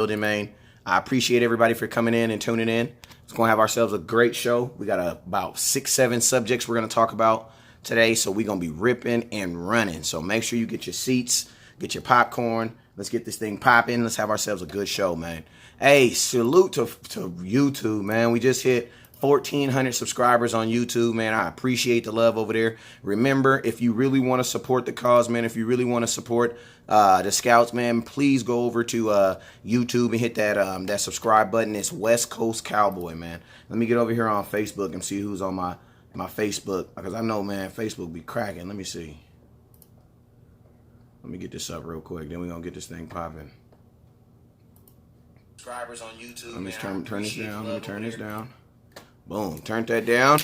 building, man. I appreciate everybody for coming in and tuning in. It's going to have ourselves a great show. We got about 6-7 subjects we're going to talk about today, so we're going to be ripping and running. So make sure you get your seats, get your popcorn. Let's get this thing popping. Let's have ourselves a good show, man. Hey, salute to YouTube, man. We just hit 1,400 subscribers on YouTube, man. I appreciate the love over there. Remember, if you really want to support the cause, man, if you really want to support the Scouts, man, please go over to YouTube and hit that subscribe button. It's West Coast Cowboy, man. Let me get over here on Facebook and see who's on my Facebook, because I know, man, Facebook be cracking. Let me see. Let me get this up real quick. Then we're going to get this thing popping. Subscribers on YouTube. Let me turn this down. Let me turn this down. Boom. Turned that down.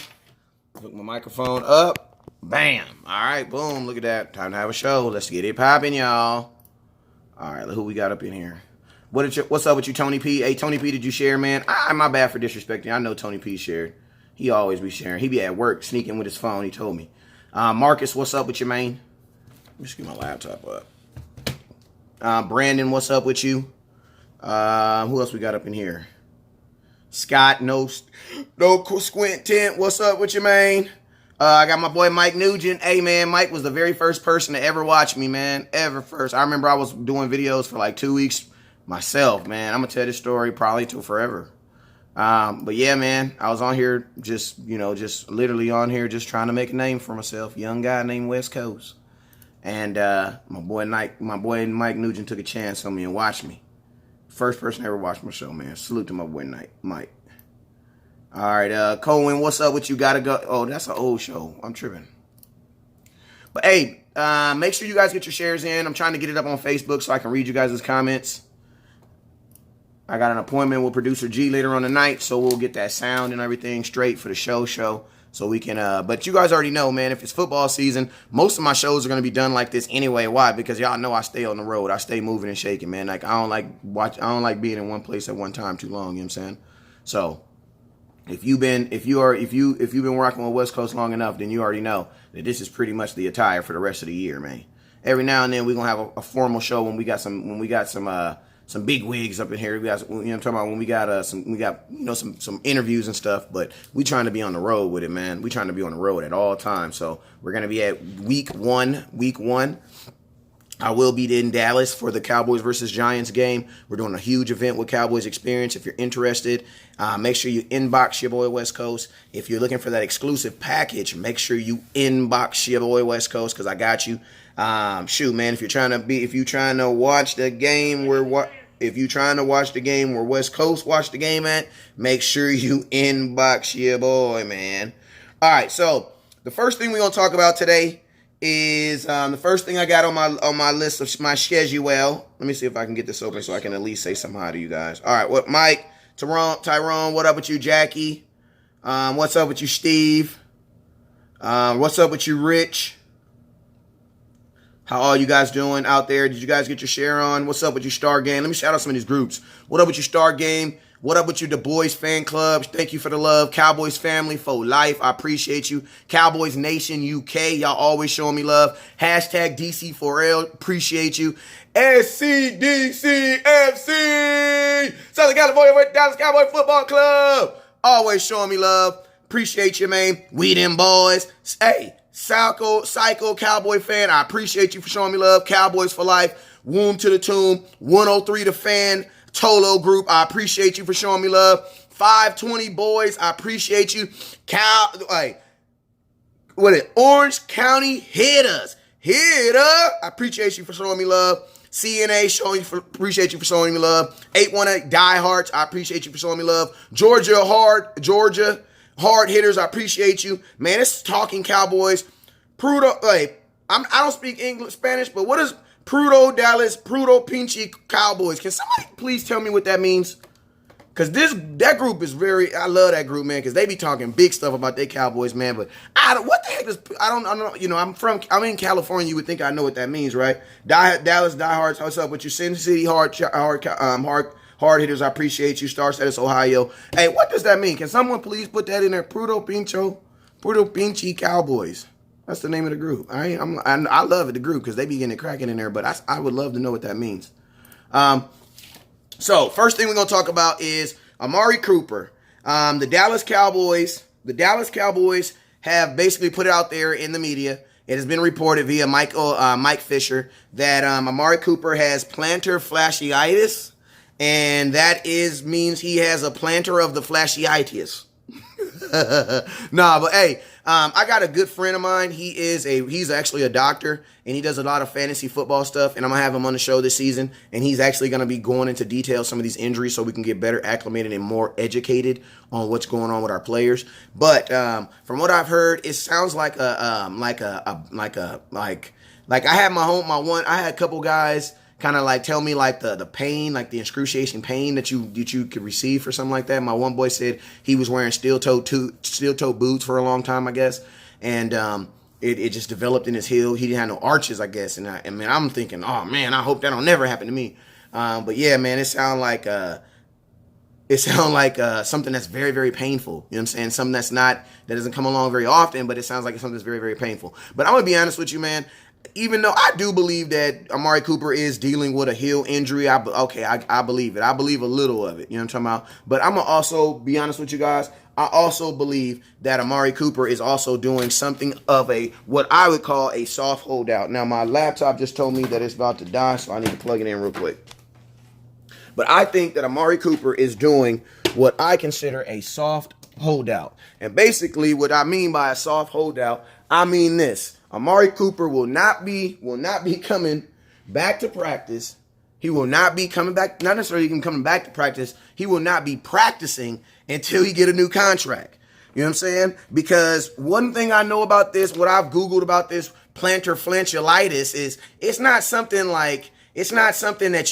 Hook my microphone up. Bam. All right. Boom. Look at that. Time to have a show. Let's get it popping, y'all. All right. Who we got up in here? What's up with you, Tony P? Hey, Tony P, did you share, man? My bad for disrespecting. I know Tony P shared. He always be sharing. He be at work sneaking with his phone. He told me. Marcus, what's up with you, man? Let me just get my laptop up. Brandon, what's up with you? Who else we got up in here? Scott, no squint tent. What's up with you, man? I got my boy Mike Nugent. Hey, man, Mike was the very first person to ever watch me, man. Ever first. I remember I was doing videos for like 2 weeks myself, man. I'm going to tell this story probably till forever. But yeah, man, I was on here just literally on here just trying to make a name for myself. Young guy named West Coast. And my boy Mike Nugent took a chance on me and watched me. First person ever watched my show, man. Salute to my boy Mike. All right, Cohen, what's up with you? Gotta go. Oh, that's an old show. I'm tripping. But hey, make sure you guys get your shares in. I'm trying to get it up on Facebook so I can read you guys' comments. I got an appointment with producer G later on tonight, so we'll get that sound and everything straight for the show. So we can, but you guys already know, man, if it's football season, most of my shows are going to be done like this anyway. Why? Because y'all know I stay on the road. I stay moving and shaking, man. Like, I don't like being in one place at one time too long, you know what I'm saying? So if you've been rocking with West Coast long enough, then you already know that this is pretty much the attire for the rest of the year, man. Every now and then we're going to have a formal show when we got some big wigs up in here. We got, you know what I'm talking about, when we got some interviews and stuff, but we trying to be on the road with it, man. We trying to be on the road at all times. So we're going to be at week one. I will be in Dallas for the Cowboys versus Giants game. We're doing a huge event with Cowboys Experience. If you're interested, make sure you inbox your boy West Coast. If you're looking for that exclusive package, make sure you inbox your boy West Coast, because I got you. Shoot, man, if you're trying to watch the game where West Coast watch the game at, make sure you inbox your boy, man. All right, so the first thing we're gonna talk about today is the first thing I got on my list of my schedule. Let me see if I can get this open so I can at least say some hi to you guys. All right, what Mike, Tyrone, what up with you, Jackie? What's up with you, Steve? What's up with you, Rich? How are you guys doing out there? Did you guys get your share on? What's up with you, Star Game? Let me shout out some of these groups. What up with you, Star Game? What up with you, the Boys fan club? Thank you for the love. Cowboys family for life. I appreciate you. Cowboys Nation UK. Y'all always showing me love. Hashtag DC4L. Appreciate you. SCDCFC. Southern California Dallas Cowboy Football Club. Always showing me love. Appreciate you, man. We them boys. Hey. Psycho Cowboy fan, I appreciate you for showing me love. Cowboys for life. Womb to the Tomb. 103 the fan. Tolo group, I appreciate you for showing me love. 520 boys, I appreciate you. Orange County hitters. I appreciate you for showing me love. CNA, appreciate you for showing me love. 818 diehards, I appreciate you for showing me love. Georgia hard hitters, I appreciate you. Man, it's Talking Cowboys. I don't speak Spanish, but what is Prudo Pinchi Cowboys? Can somebody please tell me what that means? Because that group is I love that group, man, because they be talking big stuff about their Cowboys, man. But what the heck is, I don't know, you know, I'm in California, you would think I know what that means, right? Dallas diehards, what's up with you? Sin City hard hitters, I appreciate you. Star Status, Ohio. Hey, what does that mean? Can someone please put that in there? Prudo Pinchi Cowboys. That's the name of the group. I love it, the group, because they be getting it cracking in there, but I would love to know what that means. So first thing we're gonna talk about is Amari Cooper. The Dallas Cowboys. The Dallas Cowboys have basically put it out there in the media. It has been reported via Mike Fisher that Amari Cooper has plantar fasciitis, and that means he has a plantar of the fasciitis. Nah, but hey, I got a good friend of mine. He's actually a doctor, and he does a lot of fantasy football stuff, and I'm gonna have him on the show this season, and he's actually gonna be going into detail some of these injuries so we can get better acclimated and more educated on what's going on with our players. But from what I've heard, it sounds like I had a couple guys kind of like tell me like the pain, like the excruciating pain that you could receive for something like that. My one boy said he was wearing steel toe boots for a long time, I guess, and it just developed in his heel. He didn't have no arches, I guess, and I'm thinking, oh man, I hope that don't never happen to me. But yeah, man, it sounds like something that's very, very painful. You know what I'm saying? Something that doesn't come along very often, but it sounds like it's something that's very, very painful. But I'm gonna be honest with you, man. Even though I do believe that Amari Cooper is dealing with a heel injury, I believe it. I believe a little of it. You know what I'm talking about? But I'm going to also be honest with you guys. I also believe that Amari Cooper is also doing something of what I would call a soft holdout. Now, my laptop just told me that it's about to die, so I need to plug it in real quick. But I think that Amari Cooper is doing what I consider a soft holdout. And basically what I mean by a soft holdout, I mean this. Amari Cooper will not be coming back to practice. He will not be coming back, not necessarily even coming back to practice. He will not be practicing until he get a new contract. You know what I'm saying? Because one thing I know about this, what I've Googled about this plantar fasciitis is it's not something that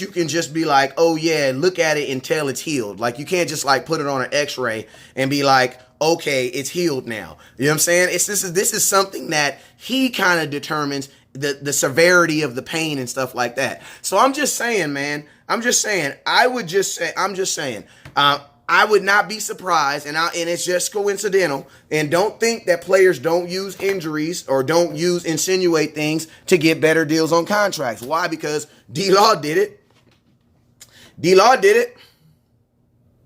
you can just be like, oh yeah, look at it and tell it's healed. Like you can't just like put it on an x-ray and be like, okay, it's healed now. You know what I'm saying? This is something that he kind of determines the severity of the pain and stuff like that. So I'm just saying, man. I would not be surprised, and it's just coincidental. And don't think that players don't use injuries or don't insinuate things to get better deals on contracts. Why? Because D-Law did it. You know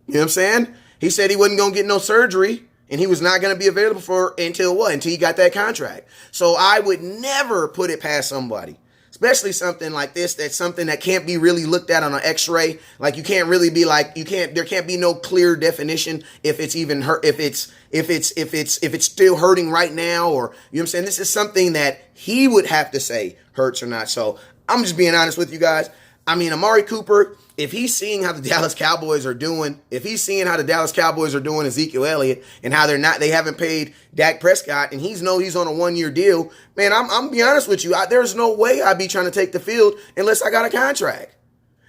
what I'm saying? He said he wasn't going to get no surgery, and he was not going to be available until he got that contract. So I would never put it past somebody, especially something like this. That's something that can't be really looked at on an x-ray. Like you can't really be like, there can't be no clear definition if it's even hurt, if it's still hurting right now, or, you know what I'm saying? This is something that he would have to say hurts or not. So I'm just being honest with you guys. I mean, Amari Cooper, if he's seeing how the Dallas Cowboys are doing, Ezekiel Elliott and how they haven't paid Dak Prescott, and he's on a 1-year deal, man, I'm be honest with you, there's no way I'd be trying to take the field unless I got a contract.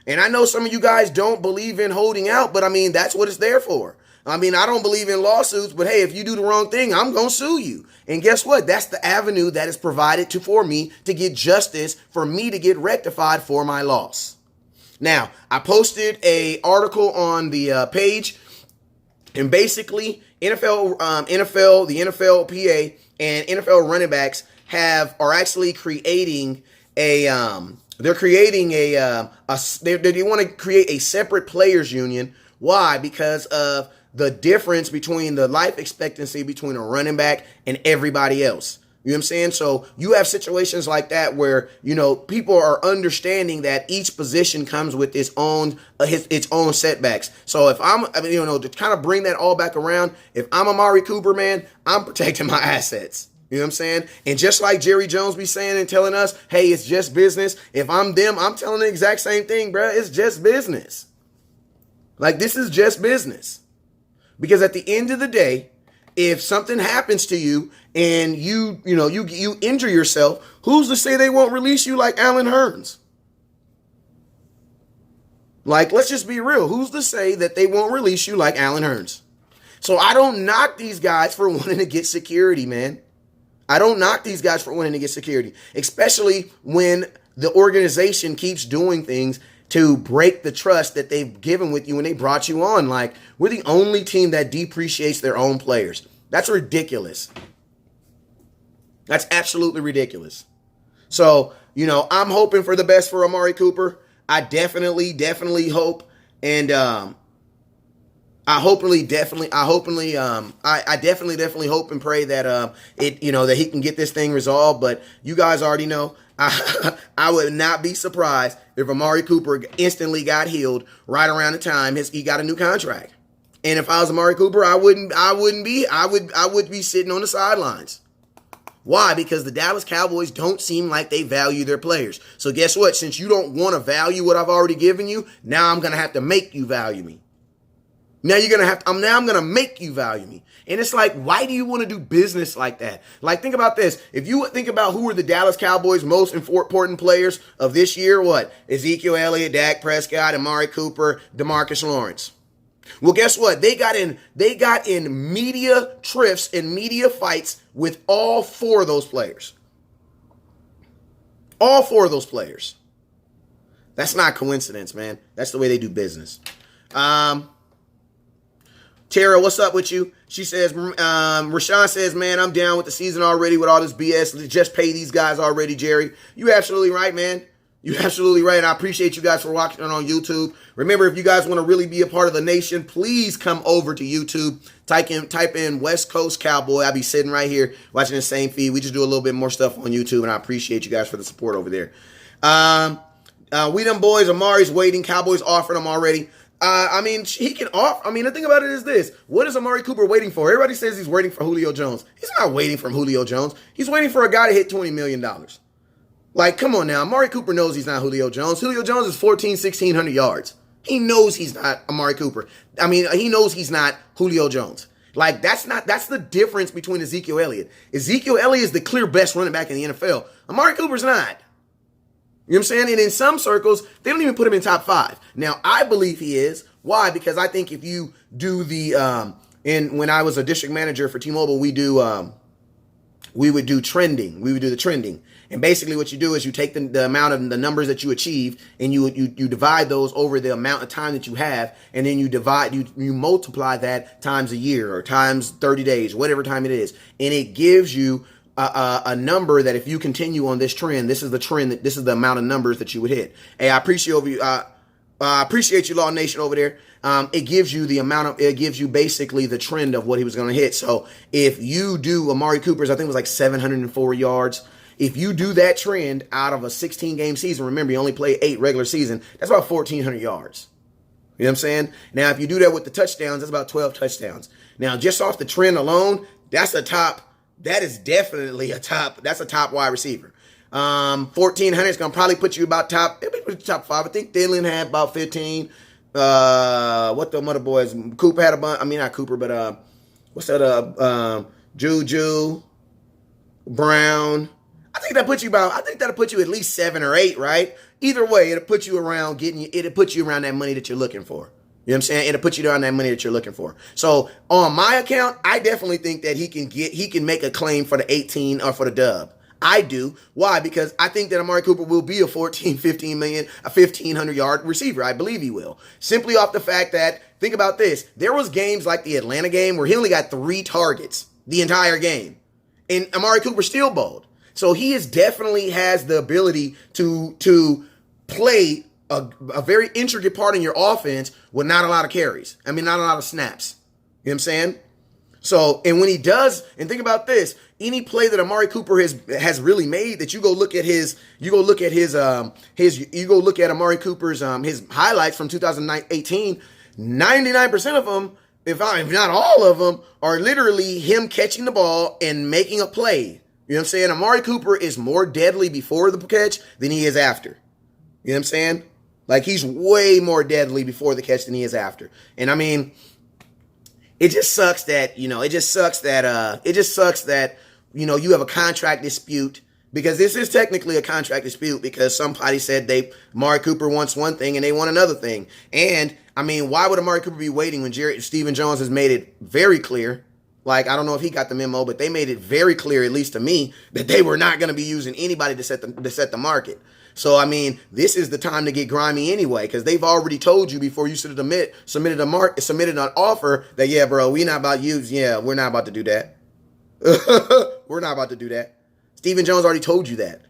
And I know some of you guys don't believe in holding out, but I mean, that's what it's there for. I mean, I don't believe in lawsuits, but hey, if you do the wrong thing, I'm going to sue you. And guess what? That's the avenue that is provided for me to get justice, for me to get rectified for my loss. Now, I posted an article on the page, and basically the NFLPA and NFL running backs are actually creating they want to create a separate players union. Why? Because of the difference between the life expectancy between a running back and everybody else. You know what I'm saying? So you have situations like that where, you know, people are understanding that each position comes with its own setbacks. So to kind of bring that all back around, if I'm Amari Cooper, man, I'm protecting my assets. You know what I'm saying? And just like Jerry Jones be saying and telling us, hey, it's just business. If I'm them, I'm telling the exact same thing, bro. It's just business. Like, this is just business. Because at the end of the day, if something happens to you and you injure yourself, who's to say they won't release you like Allen Hurns? Like, let's just be real. Who's to say that they won't release you like Allen Hurns? So I don't knock these guys for wanting to get security, man. I don't knock these guys for wanting to get security, especially when the organization keeps doing things to break the trust that they've given with you when they brought you on. Like, we're the only team that depreciates their own players. That's ridiculous. That's absolutely ridiculous. So, I'm hoping for the best for Amari Cooper. I definitely hope And I definitely hope and pray that that he can get this thing resolved. But you guys already know, I would not be surprised if Amari Cooper instantly got healed right around the time he got a new contract. And if I was Amari Cooper, I would be sitting on the sidelines. Why? Because the Dallas Cowboys don't seem like they value their players. So guess what? Since you don't want to value what I've already given you, now I'm going to have to make you value me. Now I'm going to make you value me. And it's like, why do you want to do business like that? Like, think about this. If you think about who are the Dallas Cowboys' most important players of this year, what? Ezekiel Elliott, Dak Prescott, Amari Cooper, DeMarcus Lawrence. Well, guess what? They got in media trips and media fights with all four of those players. All four of those players. That's not coincidence, man. That's the way they do business. Tara, what's up with you? She says, Rashawn says, man, I'm down with the season already with all this BS. Just pay these guys already, Jerry. You absolutely right, man. You're absolutely right, and I appreciate you guys for watching it on YouTube. Remember, if you guys want to really be a part of the nation, please come over to YouTube. Type in West Coast Cowboy. I'll be sitting right here watching the same feed. We just do a little bit more stuff on YouTube, and I appreciate you guys for the support over there. We them boys, Amari's waiting. Cowboys offered him already. He can offer. The thing about it is this. What is Amari Cooper waiting for? Everybody says he's waiting for Julio Jones. He's not waiting for Julio Jones. He's waiting for a guy to hit $20 million. Like, come on now. Amari Cooper knows he's not Julio Jones. Julio Jones is 1,600 yards. He knows he's not Amari Cooper. He knows he's not Julio Jones. Like, that's the difference between Ezekiel Elliott. Ezekiel Elliott is the clear best running back in the NFL. Amari Cooper's not. You know what I'm saying? And in some circles, they don't even put him in top 5. Now, I believe he is. Why? Because I think if you do when I was a district manager for T-Mobile, we would do trending. We would do the trending. And basically what you do is you take the amount of the numbers that you achieved and you divide those over the amount of time that you have, and then you multiply that times a year or times 30 days, whatever time it is. And it gives you a number that if you continue on this trend, this is the trend, this is the amount of numbers that you would hit. Hey, I appreciate you, Law Nation over there. It gives you basically the trend of what he was going to hit. So if you do Amari Cooper's, I think it was like 704 yards. If you do that trend out of a 16-game season, remember, you only play 8 regular season, that's about 1,400 yards. You know what I'm saying? Now, if you do that with the touchdowns, that's about 12 touchdowns. Now, just off the trend alone, that's a top wide receiver. 1,400 is going to probably put you about top 5. I think Thielen had about 15. What the mother boys? Cooper had a bunch. Not Cooper, but what's that? Juju, Brown. I think that'll put you at least 7 or 8, right? Either way, it'll put you around that money that you're looking for. You know what I'm saying? It'll put you around that money that you're looking for. So on my account, I definitely think that he can make a claim for the 18 or for the dub. I do. Why? Because I think that Amari Cooper will be a 15 million, a 1,500 yard receiver. I believe he will. Simply off the fact that, think about this. There was games like the Atlanta game where he only got 3 targets the entire game. And Amari Cooper still bowled. So he definitely has the ability to play a very intricate part in your offense with not a lot of carries. Not a lot of snaps. You know what I'm saying? So, and when he does, and think about this, any play that Amari Cooper has really made, that you go look at Amari Cooper's his highlights from 2018, 99% of them, if not all of them, are literally him catching the ball and making a play. You know what I'm saying? Amari Cooper is more deadly before the catch than he is after. You know what I'm saying? Like, he's way more deadly before the catch than he is after. And it just sucks that, you have a contract dispute, because this is technically a contract dispute, because somebody said Amari Cooper wants one thing and they want another thing. And why would Amari Cooper be waiting when Stephen Jones has made it very clear? Like, I don't know if he got the memo, but they made it very clear, at least to me, that they were not going to be using anybody to set the market. So, this is the time to get grimy anyway, because they've already told you before you submitted an offer that, yeah, bro, we're not about to do that. We're not about to do that. Stephen Jones already told you that.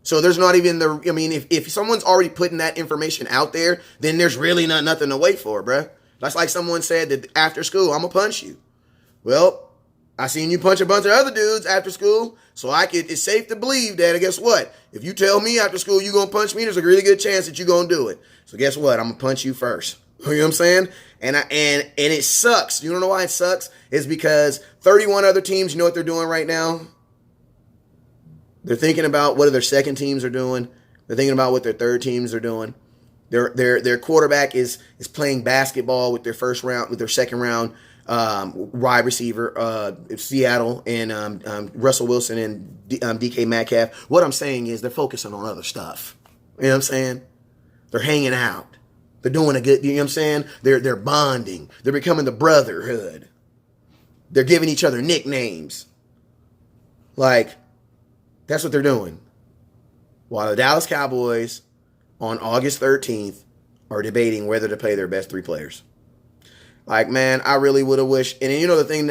So there's not even if someone's already putting that information out there, then there's really nothing to wait for, bruh. That's like someone said that after school, I'm going to punch you. Well, I seen you punch a bunch of other dudes after school, so it's safe to believe that, guess what? If you tell me after school you're going to punch me, there's a really good chance that you're going to do it. So guess what? I'm going to punch you first. You know what I'm saying? And it sucks. You don't know why it sucks? It's because 31 other teams, you know what they're doing right now? They're thinking about what their second teams are doing. They're thinking about what their third teams are doing. Their quarterback is playing basketball with their second round wide receiver, Seattle, and Russell Wilson and DK Metcalf. What I'm saying is they're focusing on other stuff. You know what I'm saying? They're hanging out. They're doing a good, you know what I'm saying? They're bonding. They're becoming the brotherhood. They're giving each other nicknames. Like, that's what they're doing. While the Dallas Cowboys on August 13th are debating whether to play their best three players. Like, man, I really would have wished. And you know the thing,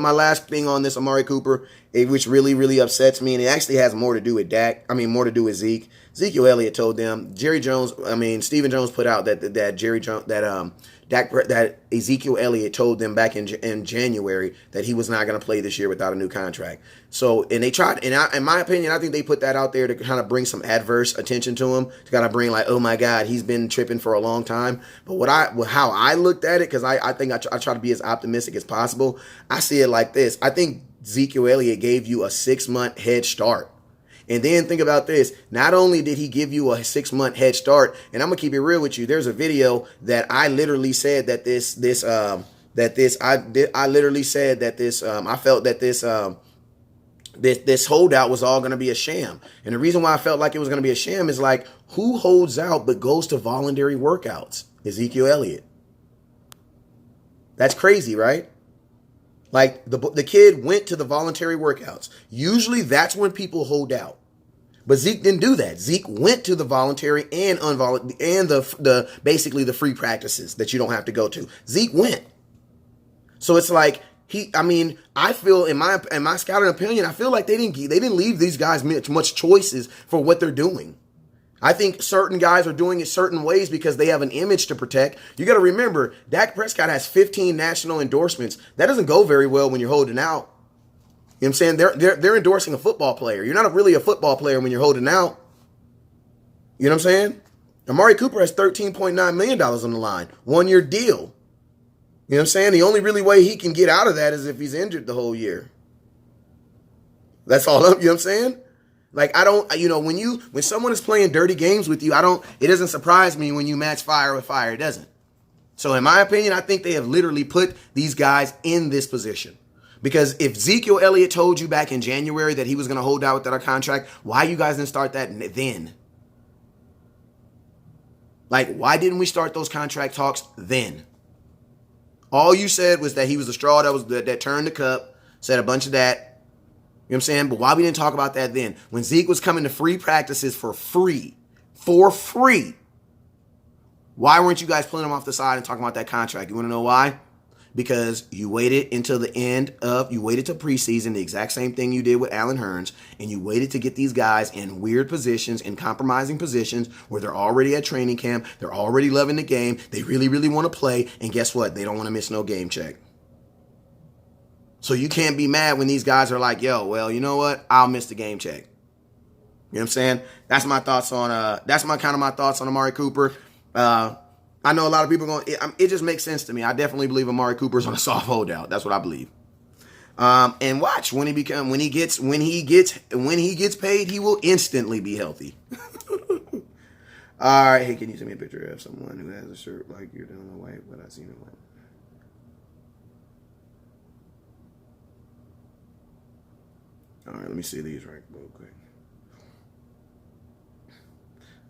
my last thing on this Amari Cooper, which really, really upsets me, and it actually has more to do with more to do with Zeke. Ezekiel Elliott told them, Stephen Jones put out that Ezekiel Elliott told them back in January that he was not going to play this year without a new contract. So, and they tried, and in my opinion, I think they put that out there to kind of bring some adverse attention to him, to kind of bring like, oh my God, he's been tripping for a long time. But how I looked at it, because I think I try to be as optimistic as possible, I see it like this. I think Ezekiel Elliott gave you a 6-month head start. And then think about this. Not only did he give you a 6-month head start, and I'm gonna keep it real with you. There's a video that I literally said that I felt that this holdout was all gonna be a sham. And the reason why I felt like it was gonna be a sham is like, who holds out but goes to voluntary workouts? Ezekiel Elliott. That's crazy, right? Like, the kid went to the voluntary workouts. Usually that's when people hold out. But Zeke didn't do that. Zeke went to the voluntary and basically the free practices that you don't have to go to. Zeke went. So it's like I feel in my scouting opinion, I feel like they didn't leave these guys much choices for what they're doing. I think certain guys are doing it certain ways because they have an image to protect. You got to remember, Dak Prescott has 15 national endorsements. That doesn't go very well when you're holding out. You know what I'm saying? They're endorsing a football player. You're not really a football player when you're holding out. You know what I'm saying? Amari Cooper has $13.9 million on the line. 1-year deal. You know what I'm saying? The only really way he can get out of that is if he's injured the whole year. That's all up. You know what I'm saying? Like, when someone is playing dirty games with you, it doesn't surprise me when you match fire with fire. It doesn't. So in my opinion, I think they have literally put these guys in this position. Because if Ezekiel Elliott told you back in January that he was going to hold out without a contract, why you guys didn't start that then? Like, why didn't we start those contract talks then? All you said was that he was the straw that turned the cup, said a bunch of that. You know what I'm saying? But why we didn't talk about that then? When Zeke was coming to free practices for free, why weren't you guys pulling him off the side and talking about that contract? You want to know why? Because you waited until you waited till preseason, the exact same thing you did with Allen Hurns, and you waited to get these guys in weird positions, in compromising positions where they're already at training camp, they're already loving the game, they really, really want to play, and guess what? They don't want to miss no game check. So you can't be mad when these guys are like, yo, well, you know what? I'll miss the game check. You know what I'm saying? That's my thoughts on my thoughts on Amari Cooper. I know a lot of people are going, it just makes sense to me. I definitely believe Amari Cooper's on a soft holdout. That's what I believe. And watch when he gets paid, he will instantly be healthy. All right, hey, can you send me a picture of someone who has a shirt like you're doing a white, but I seen it white? All right, let me see these real quick.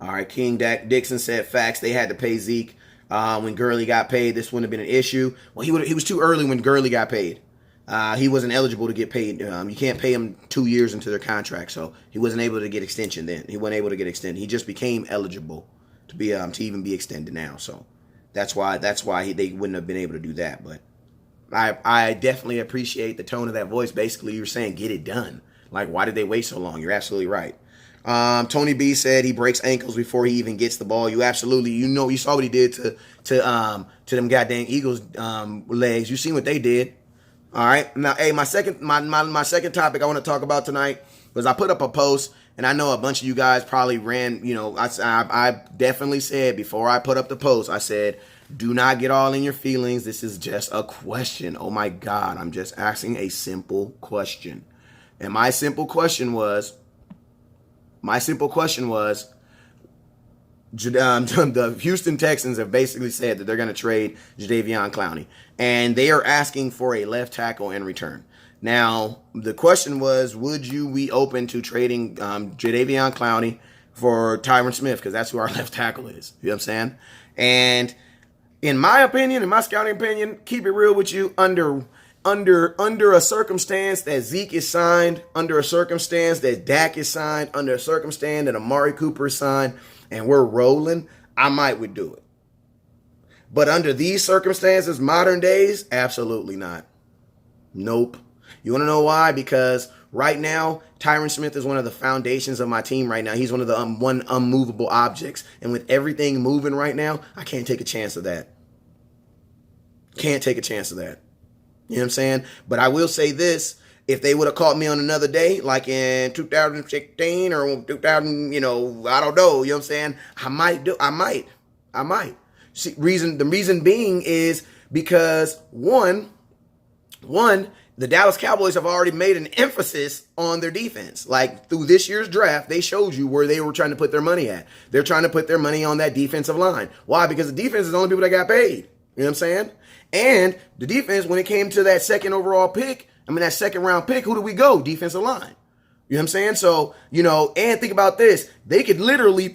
All right, King Dixon said facts. They had to pay Zeke when Gurley got paid. This wouldn't have been an issue. Well, he was too early when Gurley got paid. He wasn't eligible to get paid. You can't pay him 2 years into their contract, so he wasn't able to get extension then. He wasn't able to get extended. He just became eligible to be to even be extended now. So that's why they wouldn't have been able to do that. But I definitely appreciate the tone of that voice. Basically, you're saying get it done. Like, why did they wait so long? You're absolutely right. Tony B said he breaks ankles before he even gets the ball. You absolutely, you saw what he did to them goddamn Eagles legs. You seen what they did. All right. Now, hey, my second topic I want to talk about tonight was I put up a post, and I know a bunch of you guys probably ran. I definitely said before I put up the post, I said, do not get all in your feelings. This is just a question. Oh my God, I'm just asking a simple question, and my simple question was, the Houston Texans have basically said that they're going to trade Jadeveon Clowney, and they are asking for a left tackle in return. Now, the question was, would you be open to trading Jadeveon Clowney for Tyron Smith? Because that's who our left tackle is. You know what I'm saying? And in my opinion, in my scouting opinion, keep it real with you, under a circumstance that Zeke is signed, under a circumstance that Dak is signed, under a circumstance that Amari Cooper is signed, and we're rolling, I would do it. But under these circumstances, modern days, absolutely not. Nope. You want to know why? Because right now, Tyron Smith is one of the foundations of my team right now. He's one of the one unmovable objects. And with everything moving right now, I can't take a chance of that. Can't take a chance of that. You know what I'm saying? But I will say this. If they would have caught me on another day, like in 2016 or 2000, I don't know, you know what I'm saying? I might. See, the reason being is because one, the Dallas Cowboys have already made an emphasis on their defense. Like through this year's draft, they showed you where they were trying to put their money at. They're trying to put their money on that defensive line. Why? Because the defense is the only people that got paid. You know what I'm saying? And the defense, when it came to that second round pick, who did we go? Defensive line. You know what I'm saying? So, and think about this. They could literally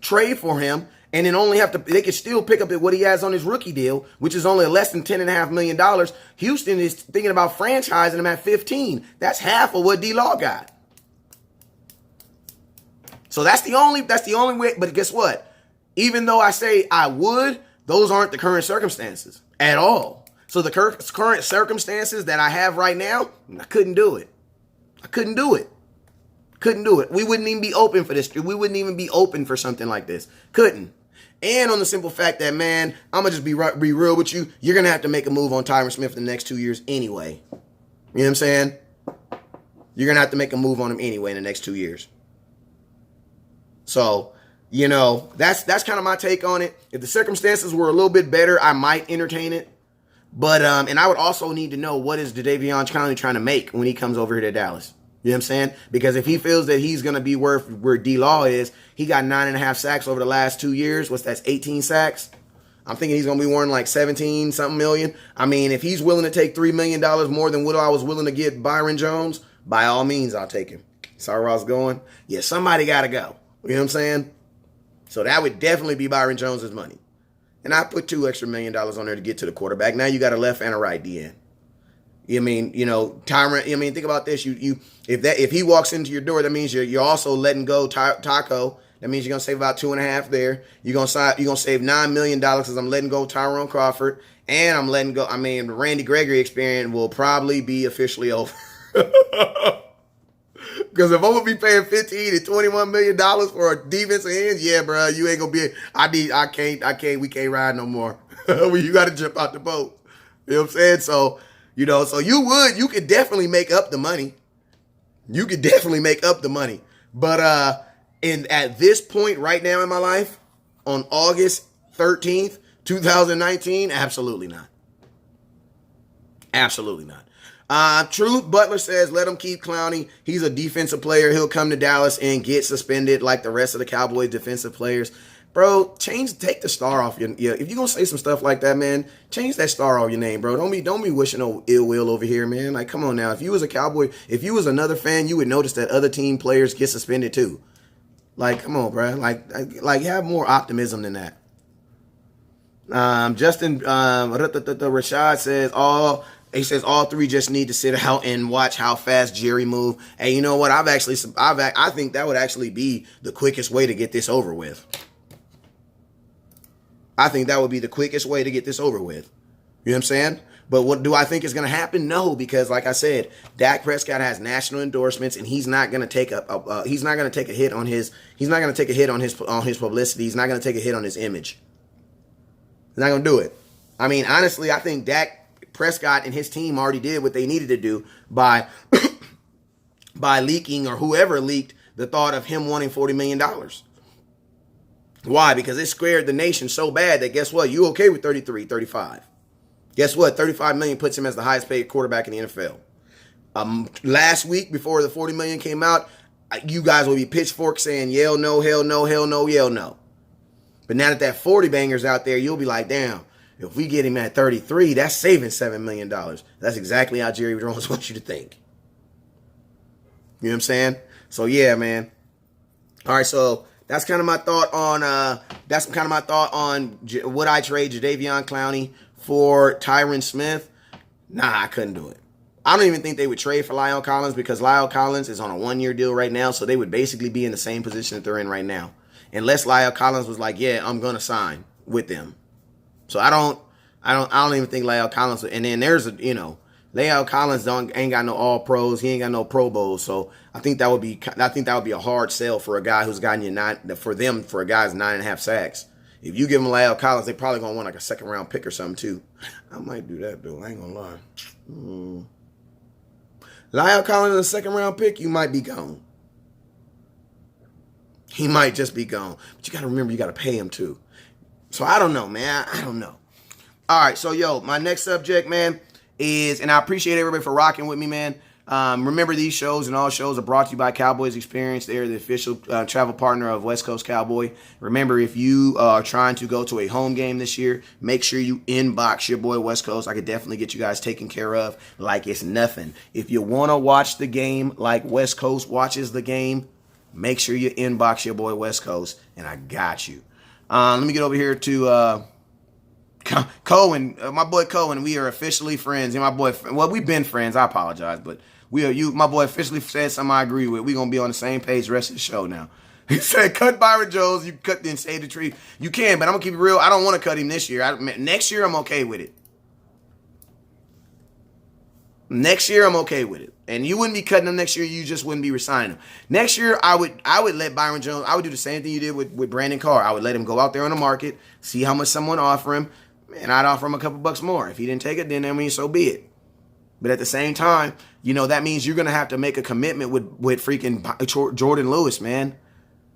trade for him and then they could still pick up what he has on his rookie deal, which is only less than $10.5 million. Houston is thinking about franchising him at 15. That's half of what D-Law got. So that's the only way. But guess what? Even though I say I would, those aren't the current circumstances at all. So the current circumstances that I have right now, I couldn't do it. We wouldn't even be open for this. We wouldn't even be open for something like this. Couldn't. And on the simple fact that, man, I'm going to just be real with you. You're going to have to make a move on Tyron Smith in the next 2 years anyway. You know what I'm saying? You're going to have to make a move on him anyway in the next 2 years. So, that's kind of my take on it. If the circumstances were a little bit better, I might entertain it. But, and I would also need to know what is Jadeveon Clowney trying to make when he comes over here to Dallas. You know what I'm saying? Because if he feels that he's going to be where D-Law is, he got 9.5 sacks over the last 2 years. That's 18 sacks? I'm thinking he's going to be worth like 17-something million. I mean, if he's willing to take $3 million more than what I was willing to get Byron Jones, by all means, I'll take him. Sorry where I was going. Yeah, somebody got to go. You know what I'm saying? So that would definitely be Byron Jones' money. And I put $2 extra million on there to get to the quarterback. Now you got a left and a right DN. Tyron, think about this. If he walks into your door, that means you're also letting go Taco. That means you're gonna save about 2.5 there. You're gonna save $9 million because I'm letting go Tyrone Crawford. And I'm letting go, the Randy Gregory experience will probably be officially over. Because if I'm going to be paying $15 to $21 million for a defensive end, yeah, bro, you ain't going to be, we can't ride no more. You got to jump out the boat. You know what I'm saying? So, you could definitely make up the money. But at this point right now in my life, on August 13th, 2019, absolutely not. Absolutely not. Truth Butler says, let him keep Clowney. He's a defensive player. He'll come to Dallas and get suspended like the rest of the Cowboys defensive players. Bro, take the star off your. Yeah, if you're gonna say some stuff like that, man, change that star off your name, bro. Don't be wishing no ill will over here, man. Like, come on now. If you was a Cowboy, if you was another fan, you would notice that other team players get suspended too. Like, come on, bro. Like have more optimism than that. Justin Rashad says he says all three just need to sit out and watch how fast Jerry move. Hey, you know what? I think that would actually be the quickest way to get this over with. I think that would be the quickest way to get this over with. You know what I'm saying? But what do I think is going to happen? No, because like I said, Dak Prescott has national endorsements, and he's not going to take he's not going to take a hit on his publicity. He's not going to take a hit on his image. He's not going to do it. I mean, honestly, I think Dak Prescott and his team already did what they needed to do by by leaking, or whoever leaked the thought of him wanting $40 million. Why? Because it scared the nation so bad that guess what? You okay with 33, 35. Guess what? 35 million puts him as the highest paid quarterback in the NFL. Last week, before the 40 million came out, you guys will be pitchfork saying, hell no, hell no, hell no, hell no. But now that 40 banger's out there, you'll be like, damn, if we get him at 33, that's saving $7 million. That's exactly how Jerry Jones wants you to think. You know what I'm saying? So yeah, man. All right, so that's kind of my thought on would I trade Jadeveon Clowney for Tyron Smith? Nah, I couldn't do it. I don't even think they would trade for Lyle Collins, because Lyle Collins is on a 1-year deal right now, so they would basically be in the same position that they're in right now. Unless Lyle Collins was like, yeah, I'm gonna sign with them. So I don't even think Lyle Collins. And then there's Lyle Collins ain't got no All Pros. He ain't got no Pro Bowls. So I think that would be a hard sell for a guy who's gotten you for a guy's 9.5 sacks. If you give him Lyle Collins, they probably gonna want like a 2nd-round pick or something too. I might do that though. I ain't gonna lie. Lyle Collins is a 2nd-round pick, you might be gone. He might just be gone. But you got to remember, you got to pay him too. So I don't know, man. I don't know. All right, so yo, my next subject, man, is, and I appreciate everybody for rocking with me, man. Remember, these shows and all shows are brought to you by Cowboys Experience. They're the official travel partner of West Coast Cowboy. Remember, if you are trying to go to a home game this year, make sure you inbox your boy West Coast. I could definitely get you guys taken care of like it's nothing. If you want to watch the game like West Coast watches the game, make sure you inbox your boy West Coast, and I got you. Let me get over here to Cohen, my boy Cohen. We are officially friends. And my boy, well, we've been friends. I apologize, but my boy officially said something I agree with. We're going to be on the same page the rest of the show now. He said, cut Byron Jones. You cut the Save the Tree. You can, but I'm going to keep it real. I don't want to cut him this year. Next year, I'm okay with it. Next year, I'm okay with it. And you wouldn't be cutting him next year. You just wouldn't be resigning him. Next year, I would let Byron Jones, I would do the same thing you did with Brandon Carr. I would let him go out there on the market, see how much someone offer him, and I'd offer him a couple bucks more. If he didn't take it, then I mean, so be it. But at the same time, that means you're going to have to make a commitment with freaking Jordan Lewis, man.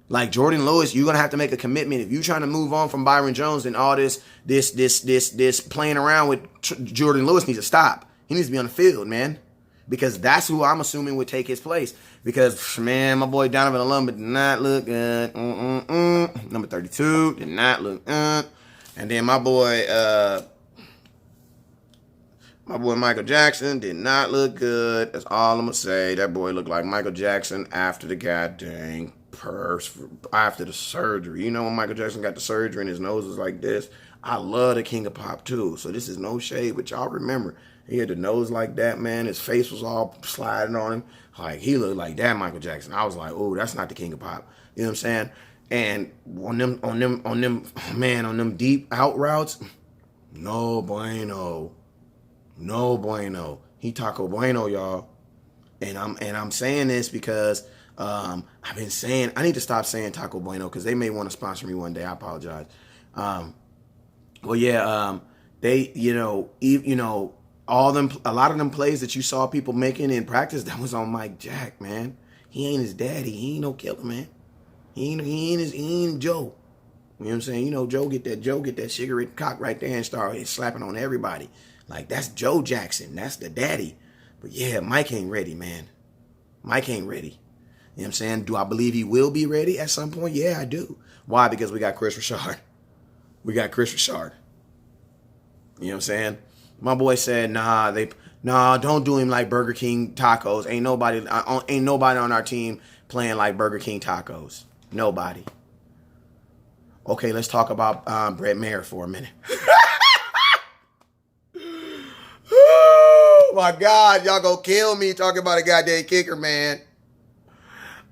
Like Jordan Lewis, you're going to have to make a commitment. If you're trying to move on from Byron Jones, then all this playing around with Jordan Lewis needs to stop. He needs to be on the field, man. Because that's who I'm assuming would take his place. Because, man, my boy Donovan Olumba did not look good. Number 32 did not look good. And then my boy Michael Jackson did not look good. That's all I'm going to say. That boy looked like Michael Jackson after the goddamn after the surgery. You know when Michael Jackson got the surgery and his nose was like this? I love the King of Pop too. So this is no shade, but y'all remember. He had the nose like that, man. His face was all sliding on him. Like, he looked like that Michael Jackson. I was like, oh, that's not the King of Pop. You know what I'm saying? And on them deep out routes, no bueno. No bueno. He Taco Bueno, y'all. And I'm saying this because I've been saying, I need to stop saying Taco Bueno because they may want to sponsor me one day. I apologize. They, a lot of them plays that you saw people making in practice, that was on Mike Jack, man. He ain't his daddy. He ain't no killer, man. He ain't Joe. You know what I'm saying? Joe get that cigarette cock right there and start slapping on everybody. Like, that's Joe Jackson. That's the daddy. But yeah, Mike ain't ready, man. Mike ain't ready. You know what I'm saying? Do I believe he will be ready at some point? Yeah, I do. Why? Because we got Chris Richard. We got Chris Richard. You know what I'm saying? My boy said, nah, don't do him like Burger King tacos. Ain't nobody on our team playing like Burger King tacos. Nobody. Okay, let's talk about Brett Maher for a minute. Oh my God, y'all gonna kill me talking about a goddamn kicker, man.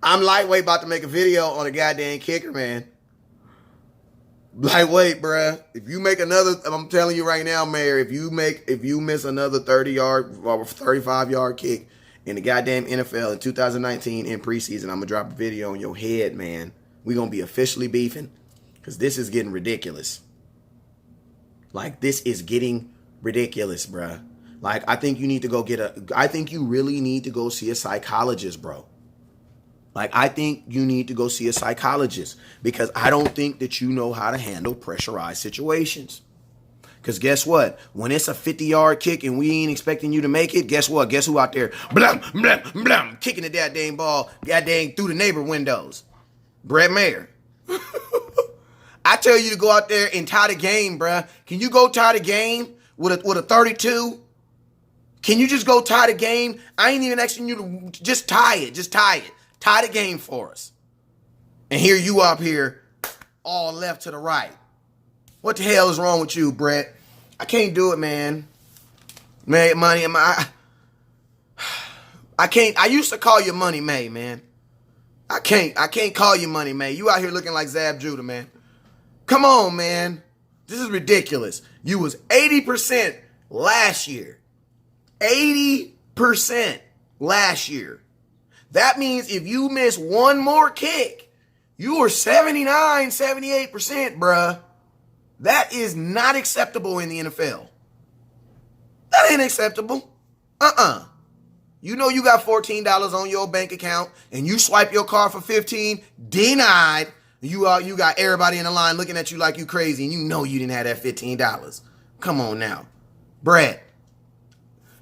I'm lightweight about to make a video on a goddamn kicker, man. Like, wait, bruh. If you make another, I'm telling you right now, Mayor, if you miss another 30-yard or 35-yard kick in the goddamn NFL in 2019 in preseason, I'm gonna drop a video on your head, man. We gonna be officially beefing because this is getting ridiculous. Like, this is getting ridiculous, bruh. Like, I think you need to go I think you really need to go see a psychologist, bro. Like, I think you need to go see a psychologist because I don't think that you know how to handle pressurized situations. Because guess what? When it's a 50-yard kick and we ain't expecting you to make it, guess what? Guess who out there? Blam, blam, blam, kicking the goddamn ball, goddamn through the neighbor windows. Brett Mayer. I tell you to go out there and tie the game, bruh. Can you go tie the game with a 32? Can you just go tie the game? I ain't even asking you to just tie it. Just tie it. Tie the game for us. And here you up here, all left to the right. What the hell is wrong with you, Brett? I can't do it, man. Man, Money, I can't. I used to call you Money May, man. I can't call you Money May. You out here looking like Zab Judah, man. Come on, man. This is ridiculous. You was 80% last year. 80% last year. That means if you miss one more kick, you are 79, 78%, bruh. That is not acceptable in the NFL. That ain't acceptable. You know you got $14 on your bank account and you swipe your card for $15, denied. You got everybody in the line looking at you like you crazy and you know you didn't have that $15. Come on now. Brett,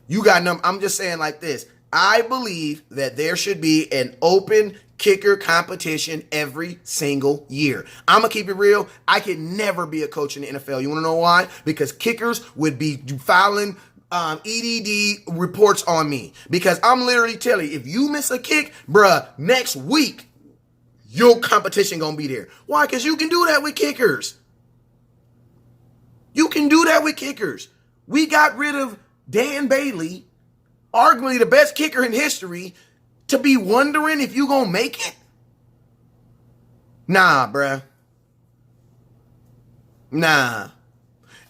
you got I'm just saying like this. I believe that there should be an open kicker competition every single year. I'm going to keep it real. I could never be a coach in the NFL. You want to know why? Because kickers would be filing EDD reports on me. Because I'm literally telling you, if you miss a kick, bruh, next week, your competition going to be there. Why? Because you can do that with kickers. You can do that with kickers. We got rid of Dan Bailey, arguably the best kicker in history, to be wondering if you gonna make it? Nah, bruh. Nah.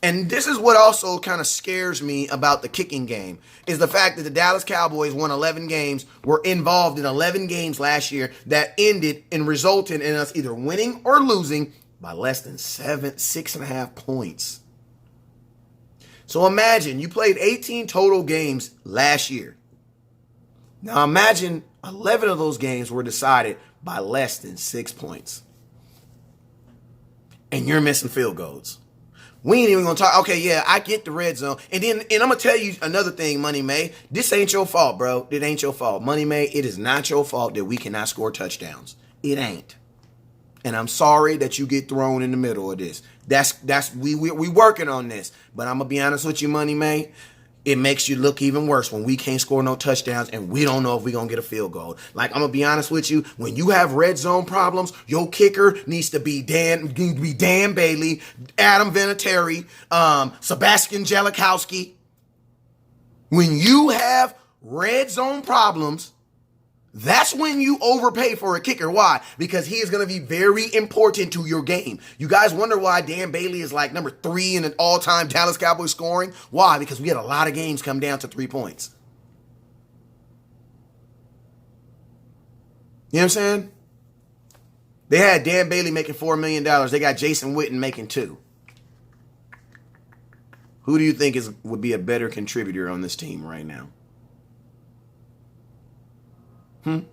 And this is what also kind of scares me about the kicking game, is the fact that the Dallas Cowboys won 11 games, were involved in 11 games last year that ended and resulted in us either winning or losing by less than 6.5 points. So imagine you played 18 total games last year. Now imagine 11 of those games were decided by less than 6 points. And you're missing field goals. We ain't even gonna talk. Okay, yeah, I get the red zone. And I'm gonna tell you another thing, Money May. This ain't your fault, bro. It ain't your fault. Money May, it is not your fault that we cannot score touchdowns. It ain't. And I'm sorry that you get thrown in the middle of this. We working on this. But I'm gonna be honest with you, Money May. It makes you look even worse when we can't score no touchdowns and we don't know if we're going to get a field goal. Like, I'm going to be honest with you. When you have red zone problems, your kicker needs to be Dan Bailey, Adam Vinatieri, Sebastian Jellikowski. When you have red zone problems, that's when you overpay for a kicker. Why? Because he is going to be very important to your game. You guys wonder why Dan Bailey is like number 3 in an all-time Dallas Cowboys scoring? Why? Because we had a lot of games come down to 3 points. You know what I'm saying? They had Dan Bailey making $4 million. They got Jason Witten making $2 million. Who do you think would be a better contributor on this team right now? Man,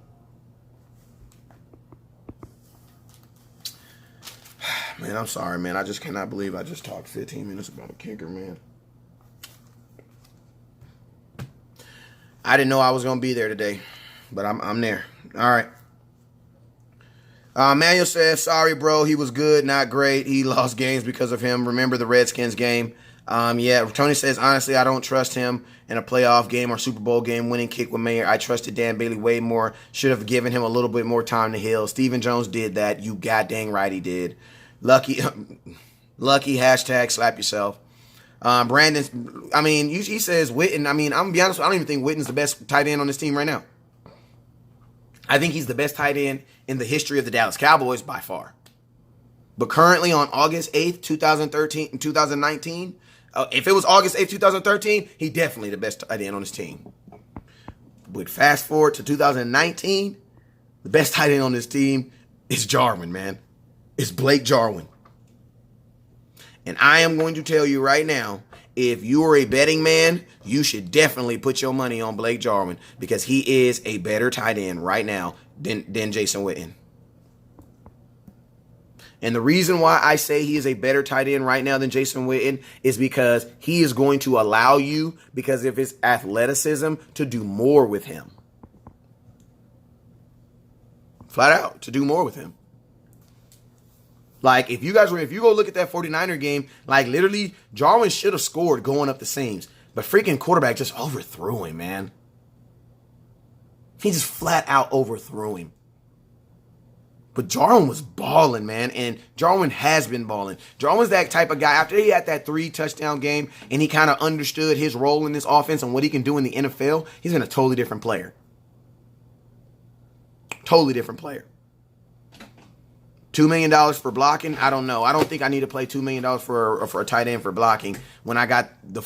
I'm sorry, man. I just cannot believe I just talked 15 minutes about a kicker, man. I didn't know I was going to be there today, but I'm there. All right. Manuel says, sorry, bro. He was good, not great. He lost games because of him. Remember the Redskins game? Yeah, Tony says, honestly, I don't trust him in a playoff game or Super Bowl game winning kick with Mayer. I trusted Dan Bailey way more. Should have given him a little bit more time to heal. Stephen Jones did that. You goddamn right he did. Lucky, hashtag slap yourself. Brandon, I mean, he says Witten. I mean, I'm going to be honest, I don't even think Witten's the best tight end on this team right now. I think he's the best tight end in the history of the Dallas Cowboys by far. But currently on August 8th, 2013 and 2019, if it was August 8th, 2013, he definitely the best tight end on his team. But fast forward to 2019, the best tight end on this team is Jarwin, man. It's Blake Jarwin. And I am going to tell you right now, if you are a betting man, you should definitely put your money on Blake Jarwin because he is a better tight end right now than Jason Witten. And the reason why I say he is a better tight end right now than Jason Witten is because he is going to allow you, because of his athleticism, to do more with him. Flat out, to do more with him. Like, if you go look at that 49er game, like, literally, Jarwin should have scored going up the seams. But freaking quarterback just overthrew him, man. He just flat out overthrew him. But Jarwin was balling, man, and Jarwin has been balling. Jarwin's that type of guy. After he had that 3-touchdown game and he kind of understood his role in this offense and what he can do in the NFL, he's been a totally different player. Totally different player. $2 million for blocking? I don't know. I don't think I need to play $2 million for a tight end for blocking when I got the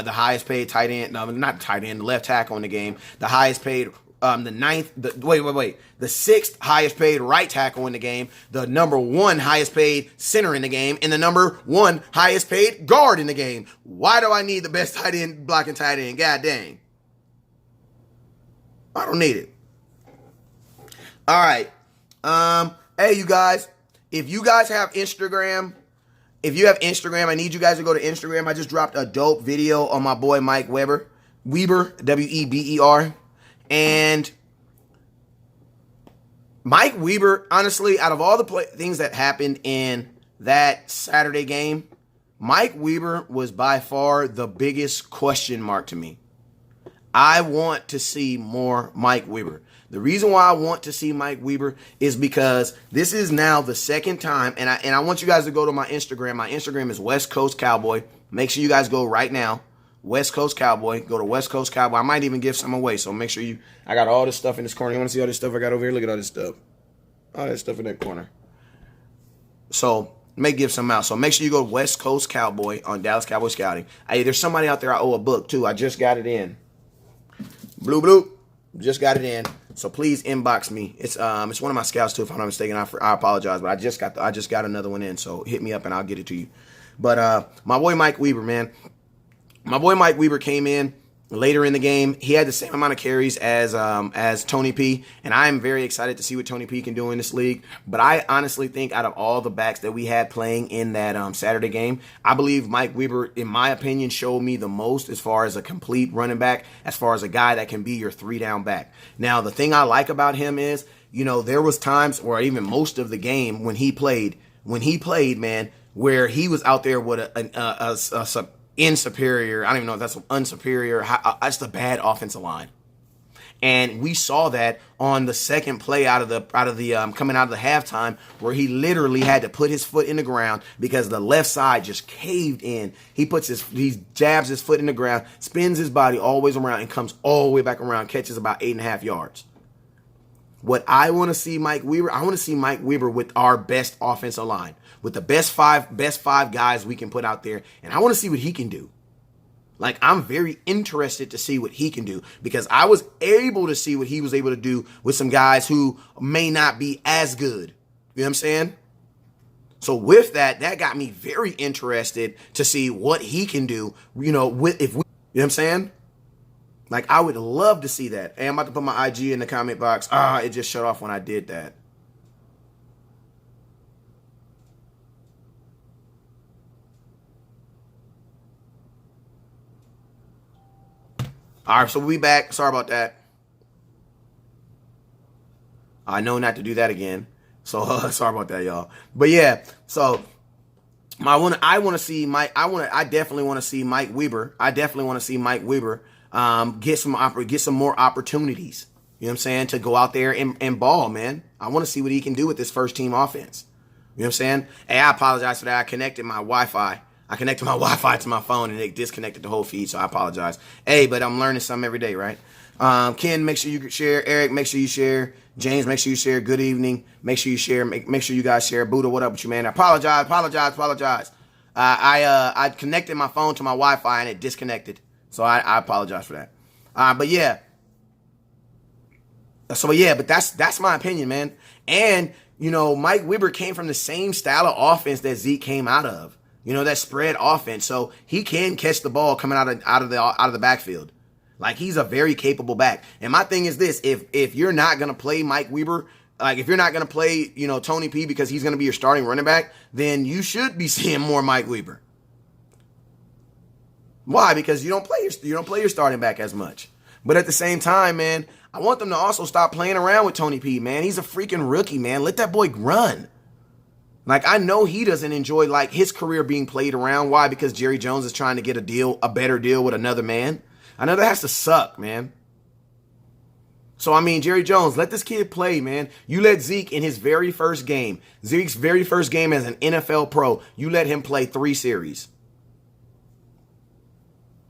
highest paid tight end, no, not tight end, the left tackle in the game, the highest paid, the sixth highest paid right tackle in the game, the number one highest paid center in the game, and the number one highest paid guard in the game. Why do I need the best tight end blocking tight end? God dang. I don't need it. All right. Hey, you guys, if you guys have Instagram, I need you guys to go to Instagram. I just dropped a dope video on my boy Mike Weber, Weber. And Mike Weber, honestly, out of all the things that happened in that Saturday game, Mike Weber was by far the biggest question mark to me. I want to see more Mike Weber. The reason why I want to see Mike Weber is because this is now the second time, and I want you guys to go to my Instagram. My Instagram is West Coast Cowboy. Make sure you guys go right now. West Coast Cowboy. Go to West Coast Cowboy. I might even give some away, so make sure I got all this stuff in this corner. You want to see all this stuff I got over here? Look at all this stuff. All that stuff in that corner. So, may give some out. So, make sure you go to West Coast Cowboy on Dallas Cowboy Scouting. Hey, there's somebody out there I owe a book, too. I just got it in. Bloop. Just got it in. So please inbox me. It's one of my scouts too, if I'm not mistaken. I apologize, but I just got another one in. So hit me up and I'll get it to you. But my boy Mike Weber, man. My boy Mike Weber came in later in the game. He had the same amount of carries as Tony P, and I am very excited to see what Tony P can do in this league. But I honestly think out of all the backs that we had playing in that Saturday game, I believe Mike Weber, in my opinion, showed me the most as far as a complete running back, as far as a guy that can be your 3-down back. Now, the thing I like about him is, there was times, or even most of the game when he played, man, where he was out there with a insuperior, I don't even know if that's unsuperior, that's the bad offensive line. And we saw that on the second play out of the coming out of the halftime, where he literally had to put his foot in the ground because the left side just caved in. He jabs his foot in the ground, spins his body all the way around, and comes all the way back around, catches about 8.5 yards. What I want to see Mike Weber, I want to see Mike Weber with our best offensive line, with the best five guys we can put out there, and I want to see what he can do. Like, I'm very interested to see what he can do because I was able to see what he was able to do with some guys who may not be as good. You know what I'm saying? So with that got me very interested to see what he can do, you know what I'm saying? Like, I would love to see that. Hey, I'm about to put my IG in the comment box. It just shut off when I did that. All right, so we'll be back. Sorry about that. I know not to do that again. So sorry about that, y'all. But yeah, so I definitely want to see Mike Weber. Get some more opportunities. You know what I'm saying? To go out there and ball, man. I want to see what he can do with this first team offense. You know what I'm saying? Hey, I apologize for that. I connected my Wi-Fi. I connected my Wi-Fi to my phone and it disconnected the whole feed, so I apologize. Hey, but I'm learning something every day, right? Ken, make sure you share. Eric, make sure you share. James, make sure you share. Good evening. Make sure you share. Make sure you guys share. Buddha, what up with you, man? I apologize. I connected my phone to my Wi-Fi and it disconnected, so I apologize for that. But yeah. But that's my opinion, man. And Mike Weber came from the same style of offense that Zeke came out of. That spread offense. So he can catch the ball coming out of the backfield. Like, he's a very capable back. And my thing is this: if you're not gonna play Mike Weber, like if you're not gonna play Tony P because he's gonna be your starting running back, then you should be seeing more Mike Weber. Why? Because you don't play your starting back as much. But at the same time, man, I want them to also stop playing around with Tony P, man. He's a freaking rookie, man. Let that boy run. Like, I know he doesn't enjoy, like, his career being played around. Why? Because Jerry Jones is trying to get a better deal with another man. I know that has to suck, man. So, I mean, Jerry Jones, let this kid play, man. You let Zeke in his very first game, Zeke's very first game as an NFL pro, you let him play 3 series.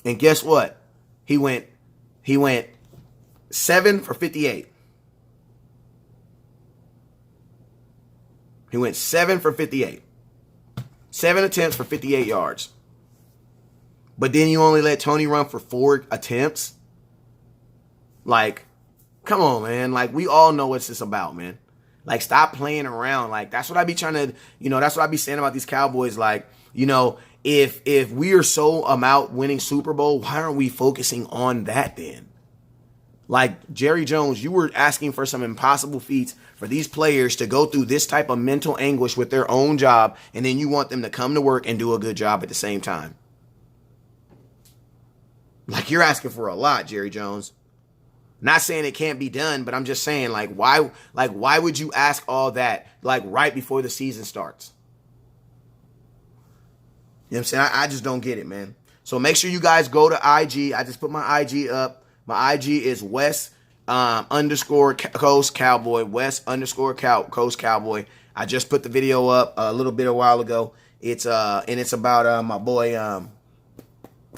And guess what? He went 7 for 58. He went 7 for 58. 7 attempts for 58 yards. But then you only let Tony run for 4 attempts? Like, come on, man. Like, we all know what this about, man. Like, stop playing around. Like, that's what I be trying to, that's what I be saying about these Cowboys. Like, if we are so about winning Super Bowl, why aren't we focusing on that then? Like, Jerry Jones, you were asking for some impossible feats for these players to go through this type of mental anguish with their own job, and then you want them to come to work and do a good job at the same time. Like, you're asking for a lot, Jerry Jones. Not saying it can't be done, but I'm just saying, why would you ask all that, right before the season starts? You know what I'm saying? I just don't get it, man. So make sure you guys go to IG. I just put my IG up. My IG is West _Coast Cowboy. West _Coast Cowboy. I just put the video up a while ago. It's about my boy.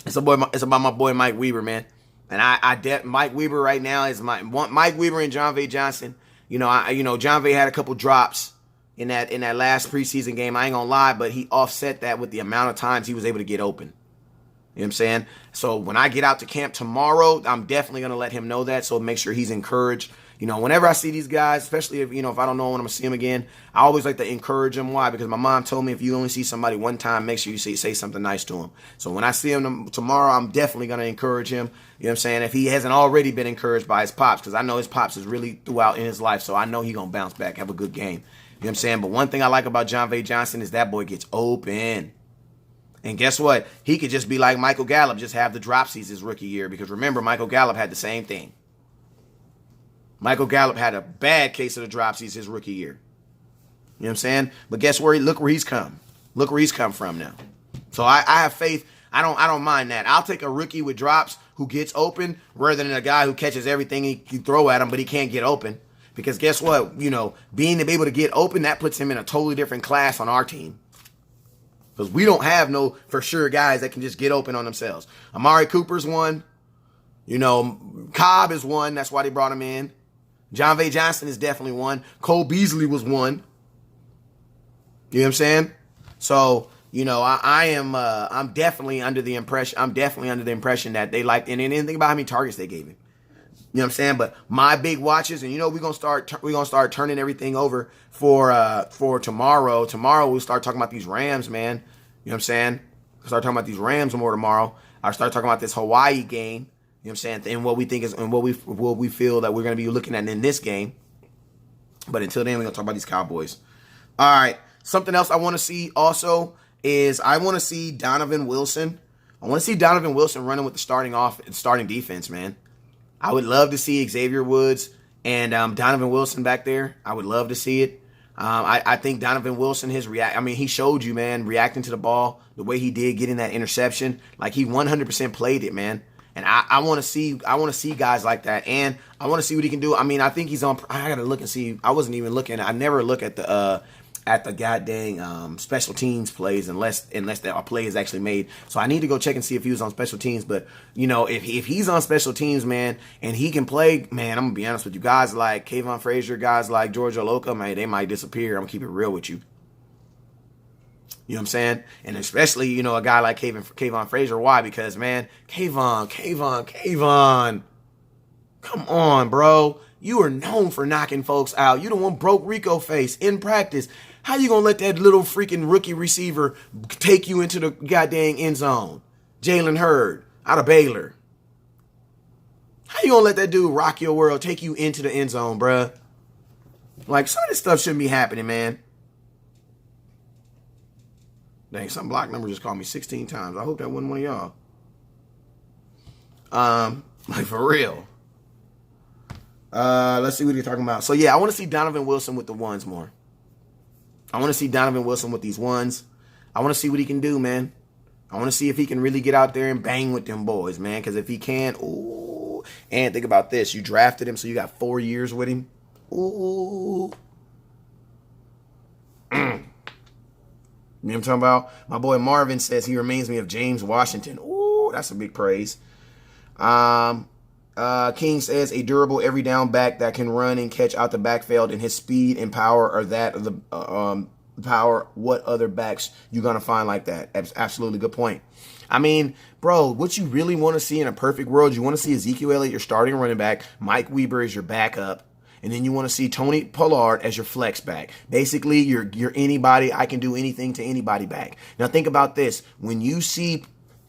It's about my boy Mike Weber, man. And Mike Weber right now is Mike Weber and John V. Johnson. John V. had a couple drops in that last preseason game. I ain't gonna lie, but he offset that with the amount of times he was able to get open. You know what I'm saying? So when I get out to camp tomorrow, I'm definitely going to let him know that. So make sure he's encouraged. Whenever I see these guys, especially if I don't know when I'm going to see them again, I always like to encourage them. Why? Because my mom told me if you only see somebody one time, make sure you say something nice to him. So when I see him tomorrow, I'm definitely going to encourage him. You know what I'm saying? If he hasn't already been encouraged by his pops, because I know his pops is really throughout in his life. So I know he's going to bounce back, have a good game. You know what I'm saying? But one thing I like about John V. Johnson is that boy gets open. And guess what? He could just be like Michael Gallup, just have the dropsies his rookie year. Because remember, Michael Gallup had the same thing. Michael Gallup had a bad case of the dropsies his rookie year. You know what I'm saying? But guess where? Look where he's come. Look where he's come from now. So I have faith. I don't mind that. I'll take a rookie with drops who gets open rather than a guy who catches everything he can throw at him, but he can't get open. Because guess what? Being able to get open, that puts him in a totally different class on our team. Because we don't have no for sure guys that can just get open on themselves. Amari Cooper's one. Cobb is one. That's why they brought him in. John V. Johnson is definitely one. Cole Beasley was one. You know what I'm saying? So, I'm definitely under the impression that they liked, and anything about how many targets they gave him. You know what I'm saying? But my big watches, and we're gonna start turning everything over for tomorrow. Tomorrow we'll start talking about these Rams, man. You know what I'm saying? We'll start talking about these Rams more tomorrow. I'll start talking about this Hawaii game. You know what I'm saying? And what we think is, and what we feel that we're gonna be looking at in this game. But until then, we're gonna talk about these Cowboys. All right. Something else I want to see also is I want to see Donovan Wilson. I want to see Donovan Wilson running with the starting defense, man. I would love to see Xavier Woods and Donovan Wilson back there. I would love to see it. I think Donovan Wilson, he showed you, man, reacting to the ball the way he did, getting that interception. Like, he 100% played it, man. And I want to see guys like that, and I want to see what he can do. I mean, I think he's on. I gotta look and see. I wasn't even looking. I never look at the at the goddamn special teams plays unless that play is actually made. So I need to go check and see if he was on special teams. But you know, if he's on special teams, man, and he can play, man, I'm gonna be honest with you. Guys like Kayvon Frazier, guys like George Oloka, man, they might disappear. I'm gonna keep it real with you. You know what I'm saying? And especially, you know, a guy like Kayvon Frazier. Why? Because, man, Kayvon. Come on, bro. You are known for knocking folks out. You the one broke Rico face in practice. How you gonna let that little freaking rookie receiver take you into the goddamn end zone? Jalen Hurd out of Baylor. How you gonna let that dude rock your world, take you into the end zone, bruh? Like, some of this stuff shouldn't be happening, man. Dang, some block number just called me 16 times. I hope that wasn't one of y'all. Like, for real. Let's see what you're talking about. So, yeah, I want to see Donovan Wilson with the ones more. I want to see Donovan Wilson with these ones. I want to see what he can do, man. I want to see if he can really get out there and bang with them boys, man. Because if he can, ooh. And think about this. You drafted him, so you got 4 years with him. Ooh. You know what I'm talking about? My boy Marvin says he reminds me of James Washington. Ooh, that's a big praise. King says a durable every down back that can run and catch out the backfield, and his speed and power are that of the power. What other backs you gonna find like that? Absolutely good point. I mean, bro, what you really want to see in a perfect world, you want to see Ezekiel Elliott, your starting running back, Mike Weber is your backup. And then you want to see Tony Pollard as your flex back. Basically, you're anybody. I can do anything to anybody back. Now think about this. When you see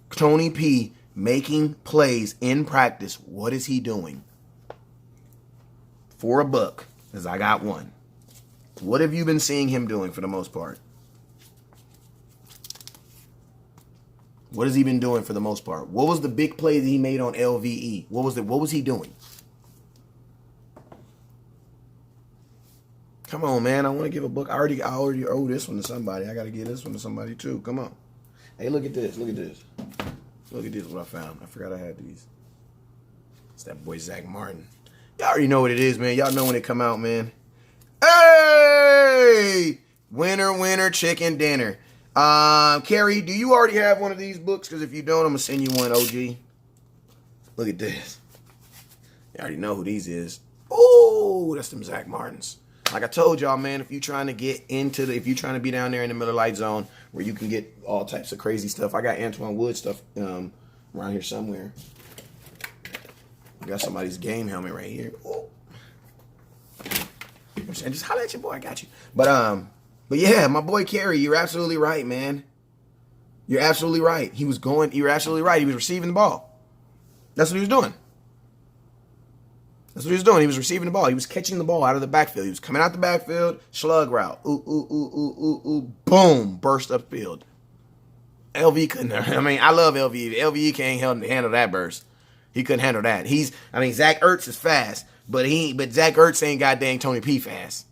Tony P making plays in practice, what is he doing? For a buck, because I got one. What have you been seeing him doing for the most part? What has he been doing for the most part? What was the big play that he made on LVE? What was he doing? Come on, man. I want to give a book. I already owe this one to somebody. I got to give this one to somebody, too. Come on. Hey, look at this. Look at this. Look at this, what I found. I forgot I had these. It's that boy Zach Martin. Y'all already know what it is, man. Y'all know when it come out, man. Hey! Winner, chicken dinner. Carrie, do you already have one of these books? Because if you don't, I'm going to send you one, OG. Look at this. You already know who these is. Oh, that's them Zach Martins. Like I told y'all, man, if you're trying to be down there in the Miller Lite zone where you can get all types of crazy stuff. I got Antoine Wood stuff around here somewhere. I got somebody's game helmet right here. Oh. I'm saying, just holler at your boy, I got you. But yeah, my boy Kerry, you're absolutely right, man. You're absolutely right. You're absolutely right. He was receiving the ball. That's what he was doing. That's what he was doing. He was receiving the ball. He was catching the ball out of the backfield. He was coming out the backfield, slug route. Boom, burst upfield. LV couldn't. I mean, I love LV. LV can't handle that burst. He couldn't handle that. Zach Ertz is fast, but Zach Ertz ain't goddamn Tony P fast.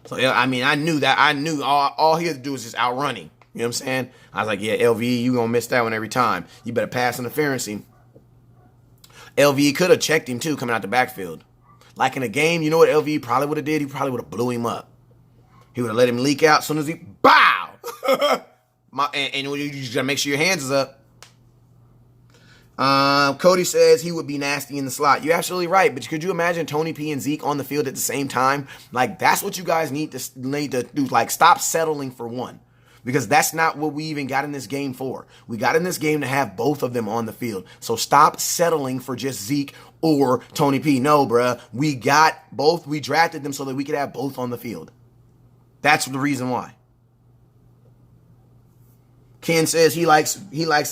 So I mean, I knew that. I knew all he had to do was just outrun him. You know what I'm saying? I was like, yeah, LV, you gonna miss that one every time. You better pass interference him. LVE could have checked him, too, coming out the backfield. Like in a game, you know what LVE probably would have did? He probably would have blew him up. He would have let him leak out as soon as he, bow! and you just got to make sure your hands is up. Cody says he would be nasty in the slot. You're absolutely right, but could you imagine Tony P and Zeke on the field at the same time? Like, that's what you guys need to do. Like, stop settling for one. Because that's not what we even got in this game for. We got in this game to have both of them on the field. So stop settling for just Zeke or Tony P. No, bruh. We got both. We drafted them so that we could have both on the field. That's the reason why. Ken says he likes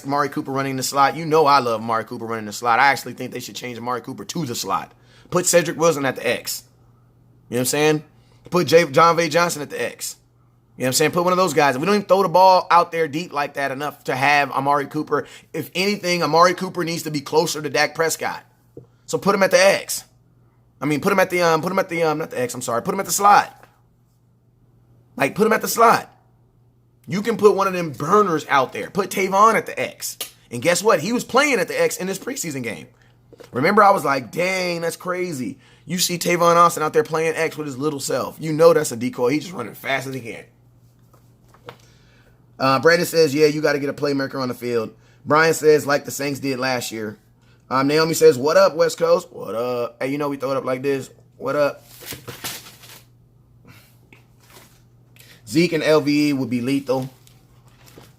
Amari Cooper running the slot. You know I love Amari Cooper running the slot. I actually think they should change Amari Cooper to the slot. Put Cedric Wilson at the X. You know what I'm saying? Put John V. Johnson at the X. You know what I'm saying? Put one of those guys. We don't even throw the ball out there deep like that enough to have Amari Cooper. If anything, Amari Cooper needs to be closer to Dak Prescott. So put him at the X. I mean, put him at the not the X, I'm sorry. Put him at the slot. Like, put him at the slot. You can put one of them burners out there. Put Tavon at the X. And guess what? He was playing at the X in this preseason game. Remember, I was like, dang, that's crazy. You see Tavon Austin out there playing X with his little self. You know that's a decoy. He's just running fast as he can. Brandon says, yeah, you got to get a playmaker on the field. Brian says, like the Saints did last year. Naomi says, what up, West Coast? What up? Hey, you know we throw it up like this. What up? Zeke and LVE would be lethal.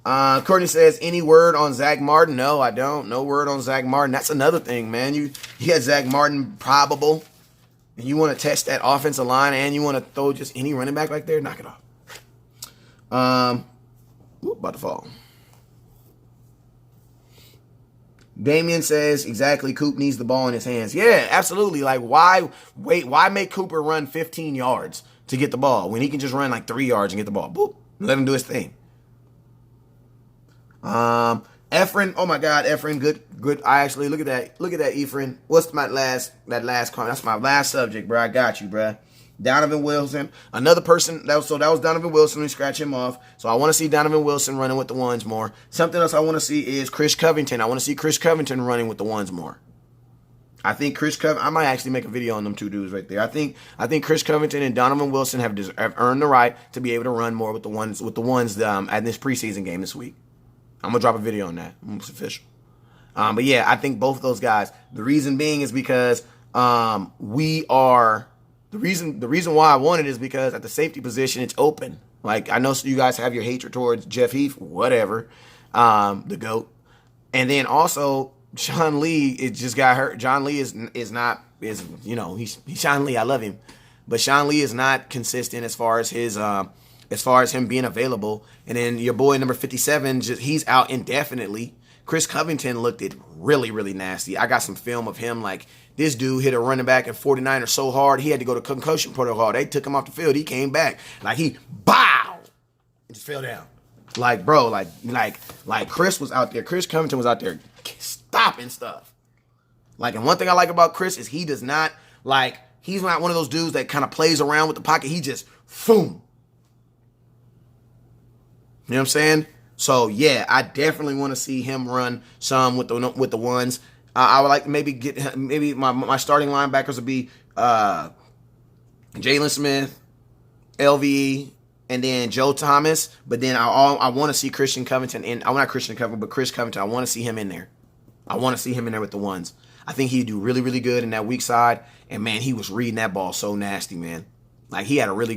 Courtney says, any word on Zach Martin? No, I don't. No word on Zach Martin. That's another thing, man. You got Zach Martin probable, and you want to test that offensive line, and you want to throw just any running back like there? Knock it off. About to fall. Damien says, exactly, Coop needs the ball in his hands. Yeah, absolutely. Like, why make Cooper run 15 yards to get the ball when he can just run like 3 yards and get the ball? Boop. Let him do his thing. Efren, oh my God, Efren, good. I actually, look at that, Efren. What's that last comment? That's my last subject, bro. I got you, bro. Donovan Wilson, another person, that was Donovan Wilson. We scratch him off. So I want to see Donovan Wilson running with the ones more. Something else I want to see is Chris Covington. I want to see Chris Covington running with the ones more. I think I might actually make a video on them two dudes right there. I think Chris Covington and Donovan Wilson have earned the right to be able to run more with the ones at this preseason game this week. I'm gonna drop a video on that. It's official. But yeah, I think both of those guys. The reason being is because the reason why I want it is because at the safety position it's open. Like, I know you guys have your hatred towards Jeff Heath, whatever, the GOAT, and then also Sean Lee. It just got hurt. John Lee is Sean Lee. I love him, but Sean Lee is not consistent as far as him being available. And then your boy number 57, he's out indefinitely. Chris Covington looked really, really nasty. I got some film of him. Like, this dude hit a running back at 49er so hard, he had to go to concussion protocol. They took him off the field. He came back. Like, he, bow! And just fell down. Like, bro, like Chris was out there. Chris Covington was out there stopping stuff. Like, and one thing I like about Chris is he's not one of those dudes that kind of plays around with the pocket. He just, boom. You know what I'm saying? So, yeah, I definitely want to see him run some with the ones. I would like to maybe my starting linebackers would be Jalen Smith, LVE, and then Joe Thomas. But then I want to see Christian Covington in. I want not Christian Covington, but Chris Covington. I want to see him in there. I want to see him in there with the ones. I think he'd do really, really good in that weak side. And man, he was reading that ball so nasty, man. Like, he had a really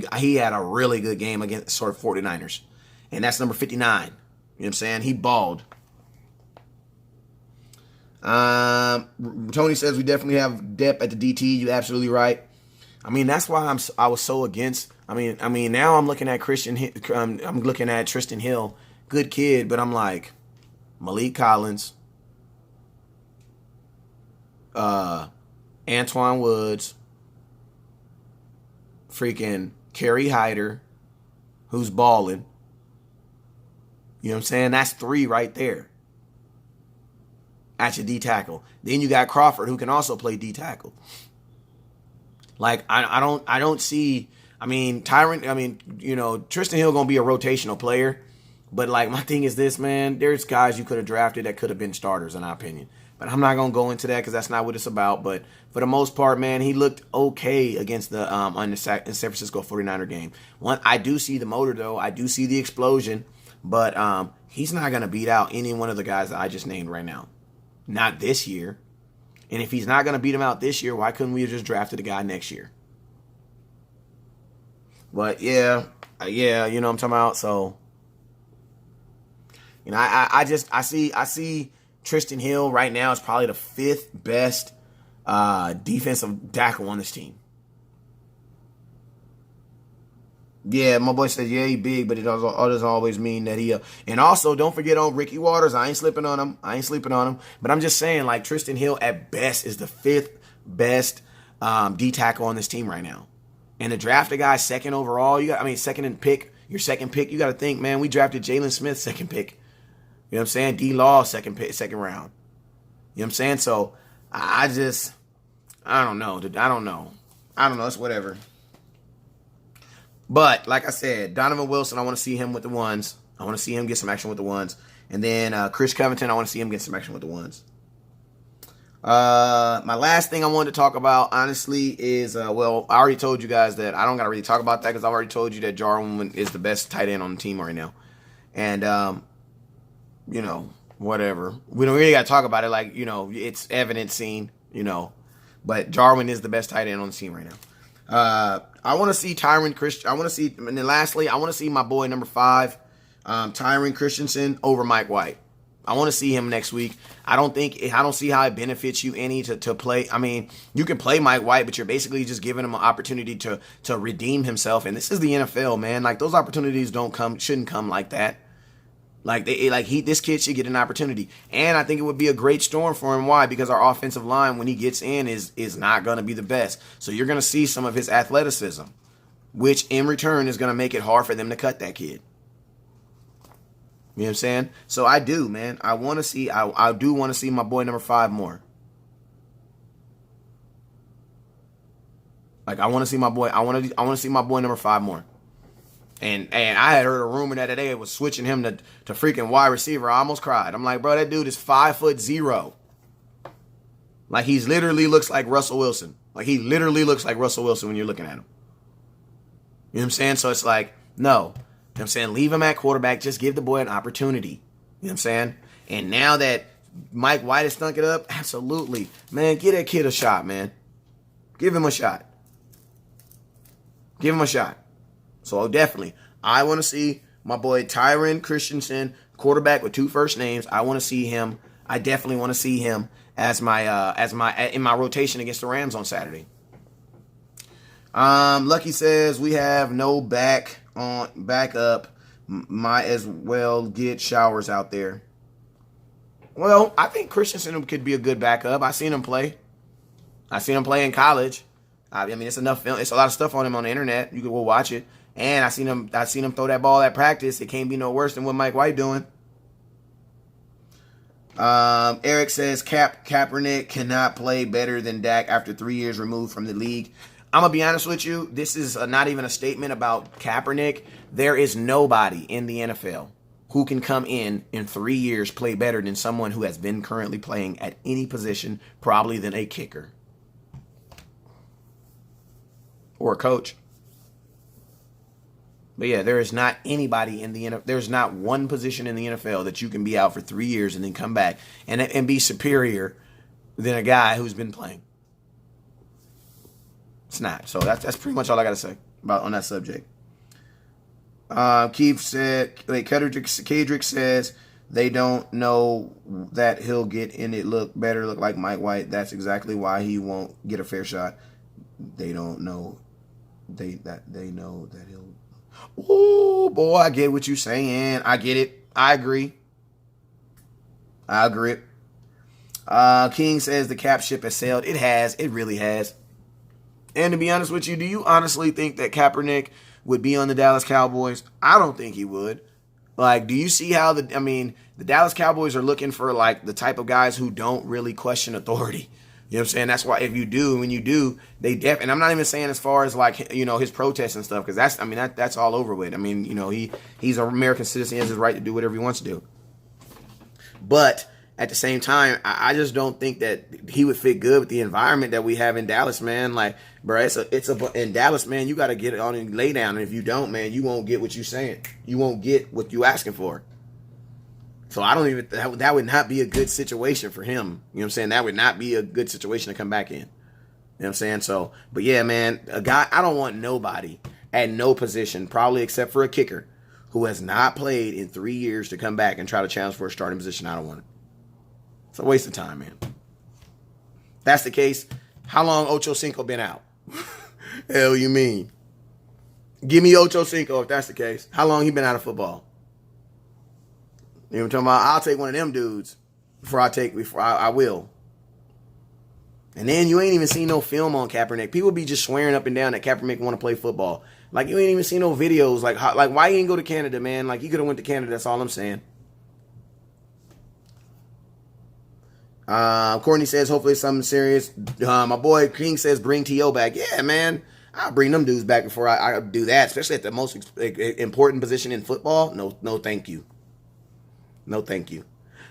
good game against sort of 49ers. And that's number 59. You know what I'm saying? He balled. Tony says we definitely have depth at the DT. You're absolutely right. I mean, that's why I was so against. I mean, now I'm looking at I'm looking at Tristan Hill, good kid, but I'm like, Malik Collins, Antoine Woods, freaking Kerry Hyder, who's balling. You know what I'm saying? That's 3 right there at your D tackle. Then you got Crawford, who can also play D tackle. Like, I don't see. I mean, Tristan Hill gonna be a rotational player, but like, my thing is this, man. There's guys you could have drafted that could have been starters, in my opinion. But I'm not gonna go into that because that's not what it's about. But for the most part, man, he looked okay against the on the San Francisco 49er game. I do see the motor though. I do see the explosion. But he's not going to beat out any one of the guys that I just named right now. Not this year. And if he's not going to beat him out this year, why couldn't we have just drafted a guy next year? But, yeah, you know what I'm talking about? So, you know, I see Tristan Hill right now is probably the 5th best defensive tackle on this team. Yeah, my boy said, yeah, he big, but it doesn't always mean that he... And also, don't forget on Ricky Waters. I ain't sleeping on him. But I'm just saying, like, Tristan Hill, at best, is the 5th best D-tackle on this team right now. And to draft a guy 2nd overall, second in pick, your 2nd pick, you got to think, man, we drafted Jalen Smith 2nd pick. You know what I'm saying? D-Law 2nd round. You know what I'm saying? So, I don't know. It's whatever. But, like I said, Donovan Wilson, I want to see him with the ones. I want to see him get some action with the ones. And then Chris Covington, I want to see him get some action with the ones. My last thing I wanted to talk about, honestly, is well, I already told you guys that I don't gotta really talk about that because I've already told you that Jarwin is the best tight end on the team right now, and you know, whatever. We don't really gotta talk about it. Like, you know, it's evident seen, you know, but Jarwin is the best tight end on the team right now. I want to see Tyron Christian. I want to see, and then lastly, I want to see my boy number 5, Tyron Christensen over Mike White. I want to see him next week. I don't see how it benefits you any to play. I mean, you can play Mike White, but you're basically just giving him an opportunity to redeem himself. And this is the NFL, man. Like, those opportunities shouldn't come like that. This kid should get an opportunity. And I think it would be a great storm for him. Why? Because our offensive line, when he gets in, is not going to be the best. So you're going to see some of his athleticism, which in return is going to make it hard for them to cut that kid. You know what I'm saying? So I do, man. I do want to see my boy number 5 more. Like, I want to see my boy. I want to see my boy number 5 more. And I had heard a rumor that today it was switching him to freaking wide receiver. I almost cried. I'm like, bro, that dude is 5'0". Like, he literally looks like Russell Wilson. Like, he literally looks like Russell Wilson when you're looking at him. You know what I'm saying? So it's like, no. You know what I'm saying? Leave him at quarterback. Just give the boy an opportunity. You know what I'm saying? And now that Mike White has stunk it up, absolutely. Man, give that kid a shot, man. Give him a shot. Give him a shot. So definitely, I want to see my boy Tyron Christensen, quarterback with 2 first names. I want to see him. I definitely want to see him as in my rotation against the Rams on Saturday. Lucky says we have no backup. Might as well get Showers out there. Well, I think Christensen could be a good backup. I seen him play. I seen him play in college. I mean, it's enough film. It's a lot of stuff on him on the internet. You can go watch it. And I seen him throw that ball at practice. It can't be no worse than what Mike White doing. Eric says Kaepernick cannot play better than Dak after 3 years removed from the league. I'm going to be honest with you. This is not even a statement about Kaepernick. There is nobody in the NFL who can come in 3 years play better than someone who has been currently playing at any position, probably than a kicker or a coach. But yeah, there is not anybody in the NFL. There's not one position in the NFL that you can be out for 3 years and then come back and be superior than a guy who's been playing. It's not. So that's pretty much all I got to say on that subject. Keith said, Kedrick says they don't know that he'll get in it look like Mike White. That's exactly why he won't get a fair shot. They don't know they know that he'll. Oh, boy, I get what you're saying. I get it. I agree. King says the cap ship has sailed. It has. It really has. And to be honest with you, do you honestly think that Kaepernick would be on the Dallas Cowboys? I don't think he would. Like, do you see how the Dallas Cowboys are looking for, like, the type of guys who don't really question authority. You know what I'm saying? That's why when you do, and I'm not even saying as far as, like, you know, his protests and stuff, because that's all over with. I mean, you know, he's an American citizen. He has his right to do whatever he wants to do. But at the same time, I just don't think that he would fit good with the environment that we have in Dallas, man. Like, bro, in Dallas, man, you got to get it on and lay down. And if you don't, man, you won't get what you're saying. You won't get what you're asking for. So that would not be a good situation for him. You know what I'm saying? That would not be a good situation to come back in. You know what I'm saying? So, but yeah, man, I don't want nobody at no position, probably except for a kicker, who has not played in 3 years to come back and try to challenge for a starting position. I don't want it. It's a waste of time, man. That's the case. How long Ocho Cinco been out? Hell you mean? Give me Ocho Cinco if that's the case. How long he been out of football? You know what I'm talking about? I'll take one of them dudes before I will. And then you ain't even seen no film on Kaepernick. People be just swearing up and down that Kaepernick want to play football. Like, you ain't even seen no videos. Like why you ain't go to Canada, man? Like, you could have went to Canada. That's all I'm saying. Courtney says, hopefully something serious. My boy King says, bring T.O. back. Yeah, man. I'll bring them dudes back before I do that, especially at the most important position in football. No, thank you. No, thank you.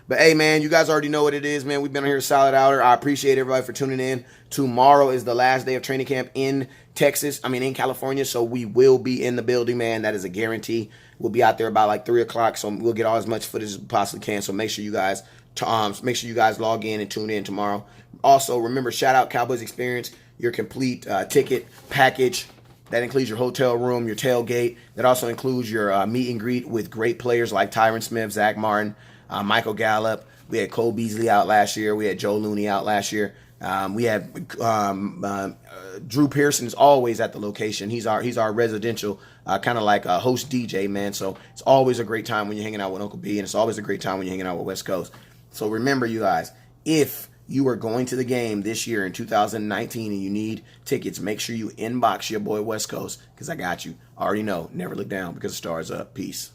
But hey, man, you guys already know what it is, man. We've been on here a solid hour. I appreciate everybody for tuning in. Tomorrow is the last day of training camp in in California. So we will be in the building, man. That is a guarantee. We'll be out there about like 3 o'clock. So we'll get all as much footage as we possibly can. So make sure you guys log in and tune in tomorrow. Also, remember, shout out Cowboys Experience, your complete ticket package. That includes your hotel room, your tailgate. That also includes your meet and greet with great players like Tyron Smith, Zach Martin, Michael Gallup. We had Cole Beasley out last year. We had Joe Looney out last year. We had Drew Pearson is always at the location. He's our residential kind of like a host DJ, man. So it's always a great time when you're hanging out with Uncle B, and it's always a great time when you're hanging out with West Coast. So remember, you guys, if you are going to the game this year in 2019 and you need tickets, make sure you inbox your boy West Coast, because I got you. I already know. Never look down because the stars up. Peace.